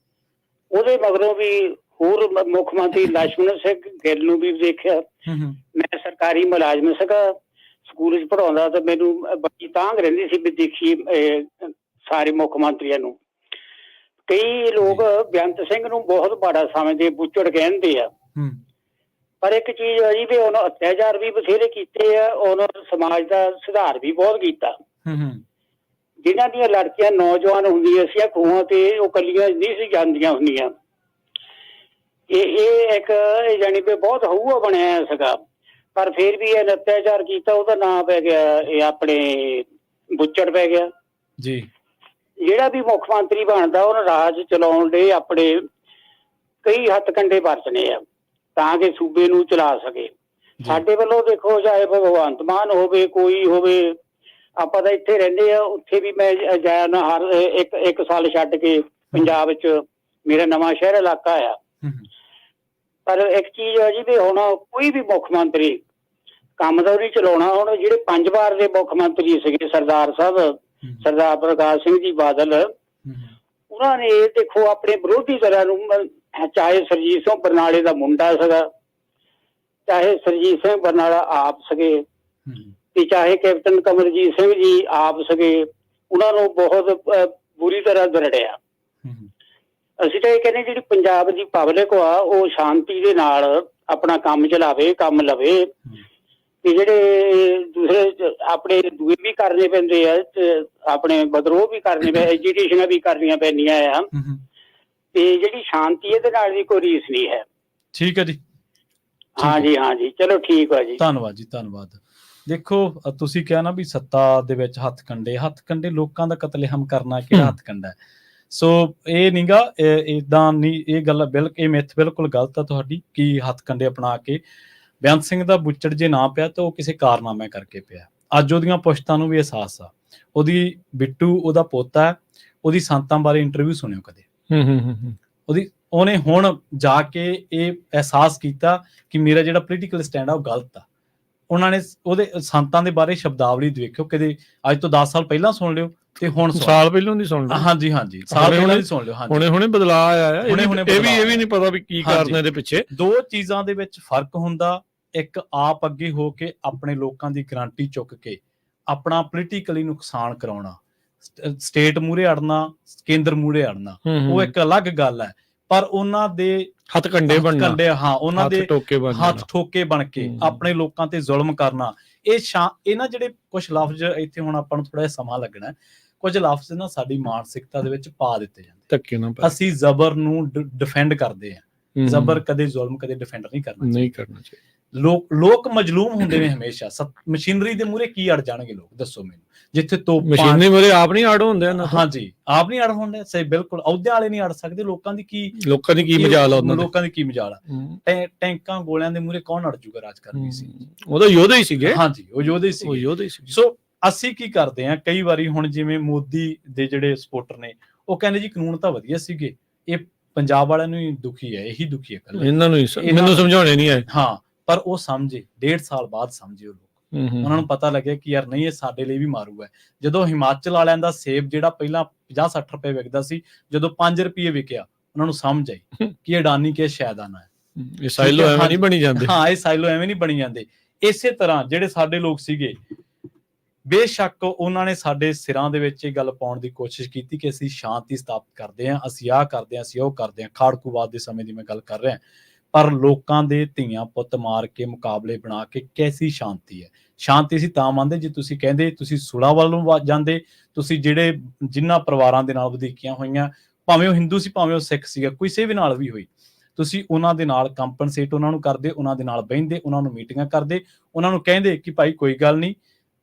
ਉਹਦੇ ਮਗਰੋਂ ਵੀ ਹੋਰ ਮੁੱਖ ਮੰਤਰੀ ਲక్ష్మణ ਸਿੰਘ ਗਿੱਲ ਨੂੰ ਵੀ ਦੇਖਿਆ। ਮੈਂ ਸਰਕਾਰੀ ਮੁਲਾਜ਼ਮ ਸੀਗਾ, ਸਕੂਲ 'ਚ ਪੜਾਉਂਦਾ, ਤਾਂ ਮੈਨੂੰ ਬੜੀ ਤਾਂਘ ਰਹਿੰਦੀ ਸੀ ਵੀ ਦੇਖੀਏ ਸਾਰੇ ਮੁੱਖ ਮੰਤਰੀਆਂ ਨੂੰ। ਕਈ ਲੋਕ ਬੇਅੰਤ ਸਿੰਘ ਨੂੰ ਬਹੁਤ ਮਾੜਾ ਸਮਝਦੇ, ਬੁੱਚੜ ਕਹਿੰਦੇ ਆ, ਪਰ ਇੱਕ ਚੀਜ਼ ਹੈ ਜੀ ਵੀ ਉਹਨਾਂ ਅਤਿਆਚਾਰ ਵੀ ਬਥੇਰੇ ਕੀਤੇ ਆ, ਉਹਨਾਂ ਸਮਾਜ ਦਾ ਸੁਧਾਰ ਵੀ ਬਹੁਤ ਕੀਤਾ। ਜਿਨ੍ਹਾਂ ਦੀਆਂ ਲੜਕੀਆਂ ਨੌਜਵਾਨ ਹੁੰਦੀਆਂ ਸੀ ਖੂਹਾਂ ਤੇ, ਉਹ ਕੱਲੀਆਂ ਨਹੀਂ ਸੀ ਜਾਂਦੀਆਂ ਹੁੰਦੀਆਂ। ਇਹ ਇੱਕ ਜਾਣੀ ਕਿ ਬਹੁਤ ਹਊਆ ਬਣਿਆ ਸੀਗਾ, ਪਰ ਫਿਰ ਵੀ ਇਹ ਅਤਿਆਚਾਰ ਕੀਤਾ, ਉਹਦਾ ਨਾਂ ਪੈ ਗਿਆ ਇਹ ਆਪਣੇ ਬੁੱਚੜ ਪੈ ਗਿਆ ਜੀ। ਜਿਹੜਾ ਵੀ ਮੁੱਖ ਮੰਤਰੀ ਬਣਦਾ ਉਹਨੂੰ ਰਾਜ ਚਲਾਉਣ ਲਈ ਆਪਣੇ ਕਈ ਹੱਥਕੰਡੇ ਵਰਤਣੇ ਆ ਤਾਂ ਕਿ ਸੂਬੇ ਨੂੰ ਚਲਾ ਸਕੇ। ਸਾਡੇ ਵੱਲੋਂ ਦੇਖੋ, ਚਾਹੇ ਭਗਵੰਤ ਮਾਨ ਹੋਵੇ, ਕੋਈ ਹੋਵੇ, ਆਪਾਂ ਤਾਂ ਇੱਥੇ ਰਹਿੰਦੇ ਆ, ਉੱਥੇ ਵੀ ਮੈਂ ਜਾਇਆ ਨਾ ਹਰ ਇੱਕ ਸਾਲ ਛੱਡ ਕੇ ਪੰਜਾਬ 'ਚ ਮੇਰਾ ਨਵਾਂ ਸ਼ਹਿਰ ਇਲਾਕਾ ਆ। ਪਰ ਇੱਕ ਚੀਜ਼ ਹੈ ਜੀ ਵੀ ਹੁਣ ਕੋਈ ਵੀ ਮੁੱਖ ਮੰਤਰੀ ਕੰਮ ਤਾਂ ਨਹੀਂ ਚਲਾਉਣਾ। ਹੁਣ ਜਿਹੜੇ 5 ਵਾਰ ਦੇ ਮੁੱਖ ਮੰਤਰੀ ਸੀਗੇ ਸਰਦਾਰ ਸਾਹਿਬ, ਸਰਦਾਰ ਪ੍ਰਕਾਸ਼ ਸਿੰਘ ਜੀ ਬਾਦਲ, ਉਹਨਾਂ ਨੇ ਦੇਖੋ ਆਪਣੇ ਵਿਰੋਧੀ ਧਿਰਾਂ ਨੂੰ, ਚਾਹੇ ਸਰਜੀਤ ਸਿੰਘ ਬਰਨਾਲੇ ਦਾ ਮੁੰਡਾ ਸੀਗਾ, ਚਾਹੇ ਸਰਜੀਤ ਸਿੰਘ ਬਰਨਾਲਾ ਆਪ ਸੀਗੇ, ਤੇ ਚਾਹੇ ਕੈਪਟਨ ਕਮਰਜੀਤ ਸਿੰਘ ਜੀ ਆਪ ਸੀਗੇ, ਉਹਨਾਂ ਨੂੰ ਬਹੁਤ ਬੁਰੀ ਤਰ੍ਹਾਂ ਦਰੜਿਆ। ਅਸੀਂ ਤਾਂ ਇਹ ਕਹਿੰਦੇ ਜਿਹੜੀ ਪੰਜਾਬ ਦੀ ਪਬਲਿਕ ਆ ਉਹ ਸ਼ਾਂਤੀ ਦੇ ਨਾਲ ਆਪਣਾ ਕੰਮ ਚਲਾਵੇ, ਕੰਮ ਲਵੇ। ਤੇ ਜਿਹੜੇ ਦੂਸਰੇ ਆਪਣੇ ਦੂਏ ਵੀ ਕਰਨੇ ਪੈਂਦੇ ਆ, ਆਪਣੇ ਵਿਦਰੋਹ ਵੀ ਕਰਨੇ ਪੈ, ਐਜੀਟੇਸ਼ਨਾਂ ਵੀ ਕਰਨੀਆਂ ਪੈਂਦੀਆਂ ਆ, ਤੇ ਜਿਹੜੀ ਸ਼ਾਂਤੀ ਇਹਦੇ ਨਾਲ ਵੀ ਕੋਈ ਰੀਸ ਨਹੀਂ ਹੈ। ਠੀਕ ਹੈ ਜੀ। ਹਾਂਜੀ ਹਾਂਜੀ, ਚਲੋ ਠੀਕ ਆ ਜੀ, ਧੰਨਵਾਦ ਜੀ, ਧੰਨਵਾਦ। ਦੇਖੋ ਤੁਸੀਂ ਕਿਹਾ ਨਾ ਵੀ ਸੱਤਾ ਦੇ ਵਿੱਚ ਹੱਥ ਕੰਡੇ ਲੋਕਾਂ ਦਾ ਕਤਲੇਆਮ ਕਰਨਾ ਕਿਹੜਾ ਹੱਥ ਕੰਡਾ ਹੈ। ਸੋ ਇਹ ਨਹੀਂਗਾ, ਏਦਾਂ ਨਹੀਂ, ਇਹ ਗੱਲ ਇਹ ਮਿੱਥ ਬਿਲਕੁਲ ਗਲਤ ਆ ਤੁਹਾਡੀ ਕਿ ਹੱਥ ਕੰਡੇ ਅਪਣਾ ਕੇ। ਬੇਅੰਤ ਸਿੰਘ ਦਾ ਬੁੱਚੜ ਜੇ ਨਾ ਪਿਆ ਤਾਂ ਉਹ ਕਿਸੇ ਕਾਰਨਾਮੇ ਕਰਕੇ ਪਿਆ। ਅੱਜ ਉਹਦੀਆਂ ਪੁਸ਼ਤਾਂ ਨੂੰ ਵੀ ਅਹਿਸਾਸ ਆ। ਉਹਦੀ ਬਿੱਟੂ ਉਹਦਾ ਪੋਤਾ ਹੈ, ਉਹਦੀ ਸੰਤਾਂ ਬਾਰੇ ਇੰਟਰਵਿਊ ਸੁਣਿਓ ਕਦੇ। ਉਹਨੇ ਹੁਣ ਜਾ ਕੇ ਇਹ ਅਹਿਸਾਸ ਕੀਤਾ ਕਿ ਮੇਰਾ ਜਿਹੜਾ ਪੋਲੀਟੀਕਲ ਸਟੈਂਡ ਆ ਉਹ ਗਲਤ ਆ। ਉਹਨਾਂ ਨੇ ਉਹਦੇ ਸੰਤਾਂ ਦੇ ਬਾਰੇ ਸ਼ਬਦਾਵਲੀ ਦੇਖਿਓ ਕਦੇ, ਅੱਜ ਤੋਂ 10 ਸਾਲ ਪਹਿਲਾਂ ਸੁਣ ਲਿਓ ਤੇ ਹੁਣ ਸਾਲ ਪਹਿਲਾਂ ਦੀ ਸੁਣ ਲਿਓ। ਹਾਂਜੀ ਸਾਲ ਪਹਿਲਾਂ ਦੀ ਸੁਣ ਲਿਓ। ਹੁਣੇ ਬਦਲਾਅ ਆਇਆ ਹੈ। ਇਹ ਵੀ ਨਹੀਂ ਪਤਾ ਵੀ ਕੀ ਕਾਰਨ ਇਹਦੇ ਪਿੱਛੇ। ਦੋ ਚੀਜ਼ਾਂ ਦੇ ਵਿੱਚ ਫਰਕ ਹੁੰਦਾ, ਇੱਕ ਆਪ ਅੱਗੇ ਹੋ ਕੇ ਆਪਣੇ ਲੋਕਾਂ ਦੀ ਗਰੰਟੀ ਚੁੱਕ ਕੇ ਆਪਣਾ ਪੋਲੀਟੀਕਲੀ ਨੁਕਸਾਨ ਕਰਾਉਣਾ, ਸਟੇਟ ਮੂਹਰੇ ਅੜਨਾ, ਕੇਂਦਰ ਮੂਹਰੇ ਅੜਨਾ, ਉਹ ਇੱਕ ਅਲੱਗ ਗੱਲ ਹੈ। ਪਰ ਉਹਨਾਂ ਦੇ ਹੱਥ ਕੰਡੇ ਬਣਨਾ, ਉਹਨਾਂ ਦੇ ਹੱਥ ਠੋਕੇ ਬਣ ਕੇ ਆਪਣੇ ਲੋਕਾਂ ਤੇ ਜ਼ੁਲਮ ਕਰਨਾ, ਇਹ ਨਾ ਜਿਹੜੇ ਕੁਝ ਲਫ਼ਜ਼ ਇੱਥੇ ਹੁਣ ਆਪਾਂ ਨੂੰ ਥੋੜਾ ਜਿਹਾ ਸਮਾਂ ਲੱਗਣਾ, ਕੁਝ ਲਫ਼ਜ਼ ਨਾ ਸਾਡੀ ਮਾਨਸਿਕਤਾ ਦੇ ਵਿੱਚ ਪਾ ਦਿੱਤੇ ਜਾਂਦੇ। ਅਸੀਂ ਜ਼ਬਰ ਨੂੰ ਡਿਫੈਂਡ ਕਰਦੇ ਹਾਂ, ਜ਼ਬਰ ਕਦੇ ਜ਼ੁਲਮ ਕਦੇ ਡਿਫੈਂਡ ਨਹੀਂ ਕਰਨਾ ਚਾਹੀਦਾ। ਲੋਕ ਮਜਲੂਮ ਹੁੰਦੇ ਨੇ ਹਮੇਸ਼ਾ। ਮਸ਼ੀਨਰੀ ਦੇ ਮੂਹਰੇ ਕੀ ਅੜ ਜਾਣਗੇ ਲੋਕ, ਦੱਸੋ ਮੈਨੂੰ? ਜਿੱਥੇ ਮਸ਼ੀਨਰੀ ਮੂਹਰੇ ਆਪ ਨਹੀਂ ਅੜ ਹੁੰਦੇ। ਹਾਂਜੀ, ਆਪ ਨਹੀਂ ਅੜ ਹੁੰਦੇ, ਸਹੀ ਬਿਲਕੁਲ। ਅਹੁਦਿਆਂ ਵਾਲੇ ਨਹੀਂ ਅੜ ਸਕਦੇ। ਲੋਕਾਂ ਦੀ ਕੀ ਮਜਾਲ ਆ। ਟੈਂਕਾਂ ਗੋਲਿਆਂ ਦੇ ਮੂਹਰੇ ਕੌਣ ਅੜ ਜੂਗਾ? ਰਾਜ ਕਰਨੀ ਸੀ, ਉਹ ਤਾਂ ਯੋਧੇ ਹੀ ਸੀਗੇ। ਹਾਂਜੀ, ਉਹ ਯੋਧੇ ਸੀ। ਸੋ ਅਸੀਂ ਕੀ ਕਰਦੇ ਹਾਂ ਕਈ ਵਾਰੀ, ਹੁਣ ਜਿਵੇਂ ਮੋਦੀ ਦੇ ਜਿਹੜੇ ਸਪੋਰਟਰ ਨੇ ਉਹ ਕਹਿੰਦੇ ਜੀ ਕਾਨੂੰਨ ਤਾਂ ਵਧੀਆ ਸੀਗੇ, ਇਹ ਪੰਜਾਬ ਵਾਲਿਆਂ ਨੂੰ ਹੀ ਦੁਖੀ ਹੈ, ਇਹੀ ਦੁਖੀ ਹੈ, ਇਹਨਾਂ ਨੂੰ ਮੈਨੂੰ ਸਮਝਾਉਣੇ ਨਹੀਂ ਆਏ। ਹਾਂ, ਪਰ ਉਹ ਸਮਝੇ 1.5 ਸਾਲ ਬਾਅਦ ਸਮਝੇ ਉਹ ਲੋਕ। ਉਹਨਾਂ ਨੂੰ ਪਤਾ ਲੱਗਿਆ ਕਿ ਯਾਰ ਨਹੀਂ, ਇਹ ਸਾਡੇ ਲਈ ਵੀ ਮਾਰੂ ਹੈ। ਜਦੋਂ ਹਿਮਾਚਲ ਵਾਲਿਆਂ ਦਾ ਸੇਬ ਜਿਹੜਾ ਪਹਿਲਾਂ 50-60 ਰੁਪਏ ਵਿਕਦਾ ਸੀ, ਜਦੋਂ 5 ਰੁਪਏ ਵਿਕਿਆ, ਉਹਨਾਂ ਨੂੰ ਸਮਝ ਆਈ ਕਿ ਅਡਾਨੀ ਕੇ ਸ਼ੈਦਾਨਾ ਹੈ। ਇਹ ਸਾਈਲੋ ਐਵੇਂ ਨਹੀਂ ਬਣੀ ਜਾਂਦੇ। ਹਾਂ, ਇਹ ਸਾਈਲੋ ਐਵੇਂ ਨਹੀਂ ਬਣੀ ਜਾਂਦੇ। ਇਸੇ ਤਰ੍ਹਾਂ ਜਿਹੜੇ ਸਾਡੇ ਲੋਕ ਸੀਗੇ, ਬੇਸ਼ੱਕ ਉਹਨਾਂ ਨੇ ਸਾਡੇ ਸਿਰਾਂ ਦੇ ਵਿੱਚ ਇਹ ਗੱਲ ਪਾਉਣ ਦੀ ਕੋਸ਼ਿਸ਼ ਕੀਤੀ ਕਿ ਅਸੀਂ ਸ਼ਾਂਤੀ ਸਥਾਪਿਤ ਕਰਦੇ ਹਾਂ, ਅਸੀਂ ਆਹ ਕਰਦੇ ਹਾਂ, ਅਸੀਂ ਉਹ ਕਰਦੇ ਹਾਂ। ਖਾੜਕੂਵਾਦ ਦੇ ਸਮੇਂ ਦੀ ਮੈਂ ਗੱਲ ਕਰ ਰਿਹਾ, ਪਰ ਲੋਕਾਂ ਦੇ ਧੀਆਂ ਪੁੱਤ ਮਾਰ ਕੇ ਮੁਕਾਬਲੇ ਬਣਾ ਕੇ ਕੈਸੀ ਸ਼ਾਂਤੀ ਹੈ? ਸ਼ਾਂਤੀ ਅਸੀਂ ਤਾਂ ਮੰਨਦੇ ਜੇ ਤੁਸੀਂ ਕਹਿੰਦੇ ਤੁਸੀਂ ਸੁਲ੍ਹਾਂ ਵੱਲ ਨੂੰ ਜਾਂਦੇ, ਤੁਸੀਂ ਜਿਹੜੇ ਜਿਨ੍ਹਾਂ ਪਰਿਵਾਰਾਂ ਦੇ ਨਾਲ ਵਧੀਕੀਆਂ ਹੋਈਆਂ, ਭਾਵੇਂ ਉਹ ਹਿੰਦੂ ਸੀ ਭਾਵੇਂ ਉਹ ਸਿੱਖ ਸੀਗਾ, ਕਿਸੇ ਵੀ ਨਾਲ ਵੀ ਹੋਈ, ਤੁਸੀਂ ਉਹਨਾਂ ਦੇ ਨਾਲ ਕੰਪਨਸੇਟ ਉਹਨਾਂ ਨੂੰ ਕਰਦੇ, ਉਹਨਾਂ ਦੇ ਨਾਲ ਬਹਿੰਦੇ, ਉਹਨਾਂ ਨੂੰ ਮੀਟਿੰਗਾਂ ਕਰਦੇ, ਉਹਨਾਂ ਨੂੰ ਕਹਿੰਦੇ ਕਿ ਭਾਈ ਕੋਈ ਗੱਲ ਨਹੀਂ,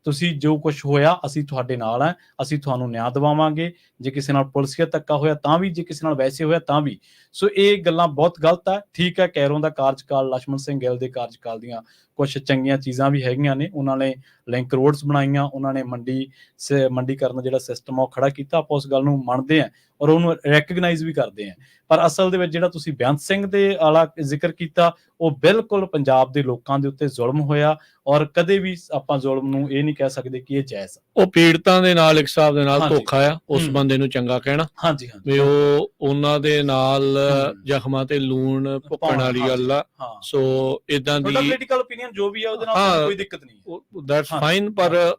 ਤੁਸੀਂ ਜੋ ਕੁਝ ਹੋਇਆ ਅਸੀਂ ਤੁਹਾਡੇ ਨਾਲ ਆ, ਅਸੀਂ ਤੁਹਾਨੂੰ ਨਿਆਂ ਦਿਵਾਵਾਂਗੇ। ਜੇ ਕਿਸੇ ਨਾਲ ਪੁਲਿਸੀਆ ਧੱਕਾ ਹੋਇਆ ਤਾਂ ਵੀ, ਜੇ ਕਿਸੇ ਨਾਲ ਵੈਸੇ ਹੋਇਆ ਤਾਂ ਵੀ। ਸੋ ਇਹ ਗੱਲਾਂ ਬਹੁਤ ਗਲਤ ਆ। ਠੀਕ ਹੈ, ਕੈਰੋਂ ਦਾ ਕਾਰਜਕਾਲ, ਲਛਮਣ ਸਿੰਘ ਗਿੱਲ ਦੇ ਕਾਰਜਕਾਲ ਦੀਆਂ ਕੁਝ ਚੰਗੀਆਂ ਚੀਜ਼ਾਂ ਵੀ ਹੈਗੀਆਂ ਨੇ। ਉਹਨਾਂ ਨੇ ਲਿੰਕ ਰੋਡਸ ਬਣਾਈਆਂ, ਉਹਨਾਂ ਨੇ ਮੰਡੀਕਰਨ ਦਾ ਜਿਹੜਾ ਸਿਸਟਮ ਆ ਉਹ ਖੜਾ ਕੀਤਾ। ਆਪਾਂ ਉਸ ਗੱਲ ਨੂੰ ਮੰਨਦੇ ਹਾਂ ਔਰ ਉਹਨੂੰ ਰੈਕਗਨਾਈਜ਼ ਵੀ ਕਰਦੇ ਹਾਂ। ਪਰ ਅਸਲ ਦੇ ਵਿੱਚ ਜਿਹੜਾ ਤੁਸੀਂ ਬੇਅੰਤ ਸਿੰਘ ਦੇ ਵਾਲਾ ਜ਼ਿਕਰ ਕੀਤਾ, ਉਹ ਬਿਲਕੁਲ ਪੰਜਾਬ ਦੇ ਲੋਕਾਂ ਦੇ ਉੱਤੇ ਜ਼ੁਲਮ ਹੋਇਆ ਔਰ ਕਦੇ ਵੀ ਆਪਾਂ ਜ਼ੁਲਮ ਨੂੰ ਇਹ ਨਹੀਂ ਕਹਿ ਸਕਦੇ ਕਿ ਇਹ ਜਾਇਜ਼ ਆ। ਉਹ ਪੀੜਤਾਂ ਦੇ ਨਾਲ ਇੱਕ ਹਿਸਾਬ ਦੇ ਨਾਲ ਧੋਖਾ ਆ। ਉਸ ਬੰਦੇ ਨੂੰ ਚੰਗਾ ਕਹਿਣਾ ਹਾਂਜੀ ਵੀ ਉਹ ਉਹਨਾਂ ਦੇ ਨਾਲ ਜ਼ਖਮਾਂ ਤੇ ਲੂਣ ਭੁੱਕਣ ਵਾਲੀ ਗੱਲ ਆ। ਸੋ ਇਦਾਂ ਦੀ ਪੋਲੀਟੀਕਲ ਓਪੀਨੀਅਨ ਜੋ ਵੀ ਆ ਉਹਦੇ ਨਾਲ ਕੋਈ ਦਿੱਕਤ ਨਹੀਂ, ਦੈਟਸ ਫਾਈਨ। ਪਰ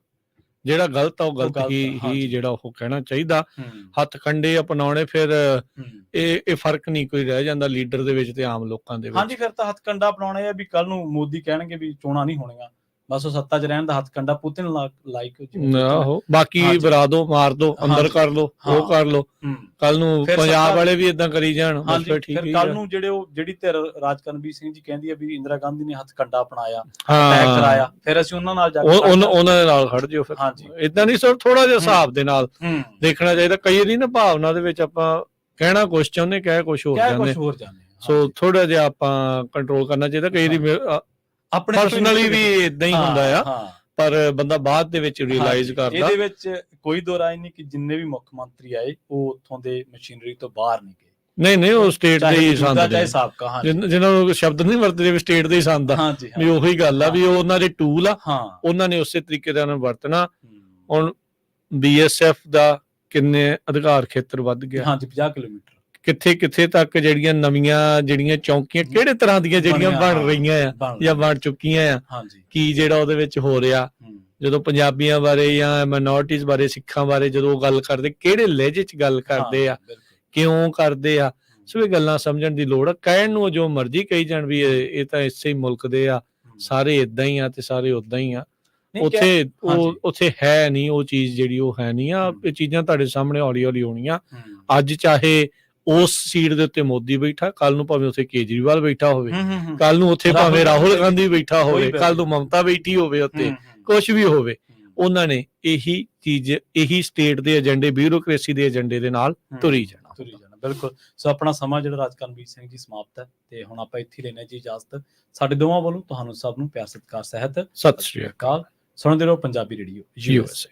ਜਿਹੜਾ ਗਲਤ ਆ ਉਹ ਗਲਤ ਹੀ ਜਿਹੜਾ ਉਹ ਕਹਿਣਾ ਚਾਹੀਦਾ। ਹੱਥ ਕੰਡੇ ਅਪਣਾਉਣੇ, ਫਿਰ ਇਹ ਫਰਕ ਨਹੀਂ ਕੋਈ ਰਹਿ ਜਾਂਦਾ ਲੀਡਰ ਦੇ ਵਿੱਚ ਤੇ ਆਮ ਲੋਕਾਂ ਦੇ ਵਿੱਚ। ਹਾਂਜੀ, ਫਿਰ ਤਾਂ ਹੱਥ ਕੰਡਾ ਅਪਣਾਉਣੇ ਆ ਵੀ ਕੱਲ ਨੂੰ ਮੋਦੀ ਕਹਿਣਗੇ ਵੀ ਚੋਣਾਂ ਨਹੀਂ ਹੋਣੀਆਂ, ਬਸ ਉਹ ਸੱਤਾ 'ਚ ਰਹਿਣ ਦਾ ਹੱਥ ਕੰਡਾ ਪੁਤਿਨ ਲਾਈਕ। ਆਹੋ, ਬਾਕੀ ਬਰਾ ਦੋ, ਮਾਰ ਦੋ, ਅੰਦਰ ਕਰ ਲੋ, ਉਹ ਕਰ ਲੋ। ਕੱਲ ਨੂੰ ਪੰਜਾਬ ਵਾਲੇ ਵੀ ਇਦਾਂ ਕਰੀ ਜਾਣ, ਫਿਰ ਕੱਲ ਨੂੰ ਜਿਹੜੀ ਧਿਰ ਰਾਜਕਰਨਵੀਰ ਸਿੰਘ ਜੀ ਕਹਿੰਦੀ ਆ ਵੀ ਇੰਦਰਾ ਗਾਂਧੀ ਨੇ ਹੱਥ ਕੰਡਾ ਅਪਣਾਇਆ, ਅਟੈਕ ਕਰਾਇਆ, ਫਿਰ ਅਸੀਂ ਉਹਨਾਂ ਨਾਲ ਜਾ ਕੇ ਉਹਨਾਂ ਦੇ ਨਾਲ ਖੜ ਜਿਓ। ਫਿਰ ਇਦਾਂ ਨਹੀਂ, ਸਰ ਥੋੜਾ ਜਿਹਾ ਹਿਸਾਬ ਦੇ ਨਾਲ ਦੇਖਣਾ ਚਾਹੀਦਾ। ਕਈ ਵਾਰੀ ਨਾ ਭਾਵਨਾ ਦੇ ਵਿੱਚ ਆਪਾਂ ਕਹਿਣਾ ਕੁਛ ਚਾਹੁੰਦੇ, ਕਹਿ ਕੁਛ ਹੋਰ ਜਾਂਦੇ। ਸੋ ਥੋੜਾ ਜਿਹਾ ਆਪਾਂ ਕੰਟਰੋਲ ਕਰਨਾ ਚਾਹੀਦਾ। ਕਈ ਵਾਰੀ ਆਪਣੇ ਪਰਸਨਲੀ ਵੀ ਇਦਾਂ ਹੀ ਹੁੰਦਾ ਆ, ਪਰ ਬੰਦਾ ਬਾਅਦ ਦੇ ਵਿੱਚ ਰਿਅਲਾਈਜ਼ ਕਰਦਾ। ਇਹਦੇ ਵਿੱਚ ਕੋਈ ਦੋ ਰਾਏ ਨਹੀਂ ਕਿ ਜਿੰਨੇ ਵੀ ਮੁੱਖ ਮੰਤਰੀ ਆਏ ਉਹ ਉੱਥੋਂ ਦੇ ਮਸ਼ੀਨਰੀ ਤੋਂ ਬਾਹਰ ਨਹੀਂ ਗਏ। ਨਹੀਂ, ਉਹ ਸਟੇਟ ਦੇ ਹੀ ਸੰਦ ਨੇ, ਜਿਹਨਾਂ ਨੂੰ ਸ਼ਬਦ ਨਹੀਂ ਵਰਤਦੇ ਵੀ ਸਟੇਟ ਦੇ ਹੀ ਸੰਦ ਆ। ਵੀ ਉਹੀ ਗੱਲ ਆ ਵੀ ਉਹ ਉਹਨਾਂ ਦੇ ਟੂਲ ਆ, ਉਹਨਾਂ ਨੇ ਉਸੇ ਤਰੀਕੇ ਨਾਲ ਵਰਤਣਾ। ਹੁਣ BSF ਦਾ ਕਿੰਨੇ ਅਧਿਕਾਰ ਖੇਤਰ ਵੱਧ ਗਿਆ? 50 ਕਿਲੋਮੀਟਰ। ਕਿੱਥੇ ਤੱਕ ਜਿਹੜੀਆਂ ਨਵੀਆਂ ਚੌਂਕੀਆਂ ਕਿਹੜੇ ਤਰ੍ਹਾਂ ਦੀਆਂ ਜਿਹੜੀਆਂ ਬਣ ਰਹੀਆਂ ਆ ਜਾਂ ਬਣ ਚੁੱਕੀਆਂ ਆ, ਕੀ ਜਿਹੜਾ ਉਹਦੇ ਵਿੱਚ ਹੋ ਰਿਹਾ। ਜਦੋਂ ਪੰਜਾਬੀਆਂ ਬਾਰੇ ਜਾਂ ਮਾਈਨੋਰਟੀਜ਼ ਬਾਰੇ, ਸਿੱਖਾਂ ਬਾਰੇ ਜਦੋਂ ਉਹ ਗੱਲ ਕਰਦੇ, ਕਿਹੜੇ ਲਹਿਜੇ 'ਚ ਗੱਲ ਕਰਦੇ ਆ, ਕਿਉਂ ਕਰਦੇ ਆ। ਸੋ ਇਹ ਗੱਲਾਂ ਸਮਝਣ ਦੀ ਲੋੜ ਆ। ਕਹਿਣ ਨੂੰ ਜੋ ਮਰਜ਼ੀ ਕਹੀ ਜਾਣ ਵੀ ਇਹ ਤਾਂ ਇਸੇ ਹੀ ਮੁਲਕ ਦੇ ਆ, ਸਾਰੇ ਏਦਾਂ ਹੀ ਆ ਤੇ ਸਾਰੇ ਉਦਾਂ ਹੀ ਆ। ਉੱਥੇ ਹੈ ਨਹੀਂ ਉਹ ਚੀਜ਼, ਜਿਹੜੀ ਉਹ ਹੈ ਨਹੀਂ ਆ। ਇਹ ਚੀਜ਼ਾਂ ਤੁਹਾਡੇ ਸਾਹਮਣੇ ਹੌਲੀ ਹੌਲੀ ਹੋਣੀਆਂ। ਅੱਜ ਚਾਹੇ ਉਸ ਸੀਟ ਦੇ ਉੱਤੇ ਮੋਦੀ ਬੈਠਾ, ਕੱਲ ਨੂੰ ਭਾਵੇਂ ਉੱਥੇ ਕੇਜਰੀਵਾਲ ਬੈਠਾ ਹੋਵੇ, ਕੱਲ ਨੂੰ ਉੱਥੇ ਭਾਵੇਂ ਰਾਹੁਲ ਗਾਂਧੀ ਬੈਠਾ ਹੋਵੇ, ਕੱਲ ਨੂੰ ਮਮਤਾ ਬੈਠੀ ਹੋਵੇ, ਉੱਤੇ ਕੁਛ ਵੀ ਹੋਵੇ, ਉਹਨਾਂ ਨੇ ਇਹੀ ਸਟੇਟ ਦੇ ਏਜੰਡੇ, ਬਿਊਰੋਕ੍ਰੇਸੀ ਦੇ ਏਜੰਡੇ ਦੇ ਨਾਲ ਤੁਰੀ ਜਾਣਾ। ਬਿਲਕੁਲ। ਸੋ ਆਪਣਾ ਸਮਾਂ ਜਿਹੜਾ ਰਾਜਕਰਨਵੀਰ ਸਿੰਘ ਜੀ ਸਮਾਪਤ ਹੈ ਤੇ ਹੁਣ ਆਪਾਂ ਇੱਥੇ ਲੈਣੇ ਜੀ ਇਜਾਜ਼ਤ। ਸਾਡੇ ਦੋਵਾਂ ਵੱਲੋਂ ਤੁਹਾਨੂੰ ਸਭ ਨੂੰ ਪਿਆਰ ਸਤਿਕਾਰ ਸਹਿਤ ਸਤਿ ਸ਼੍ਰੀ ਅਕਾਲ। ਸੁਣਦੇ ਰਹੋ ਪੰਜਾਬੀ ਰੇਡੀਓ USA।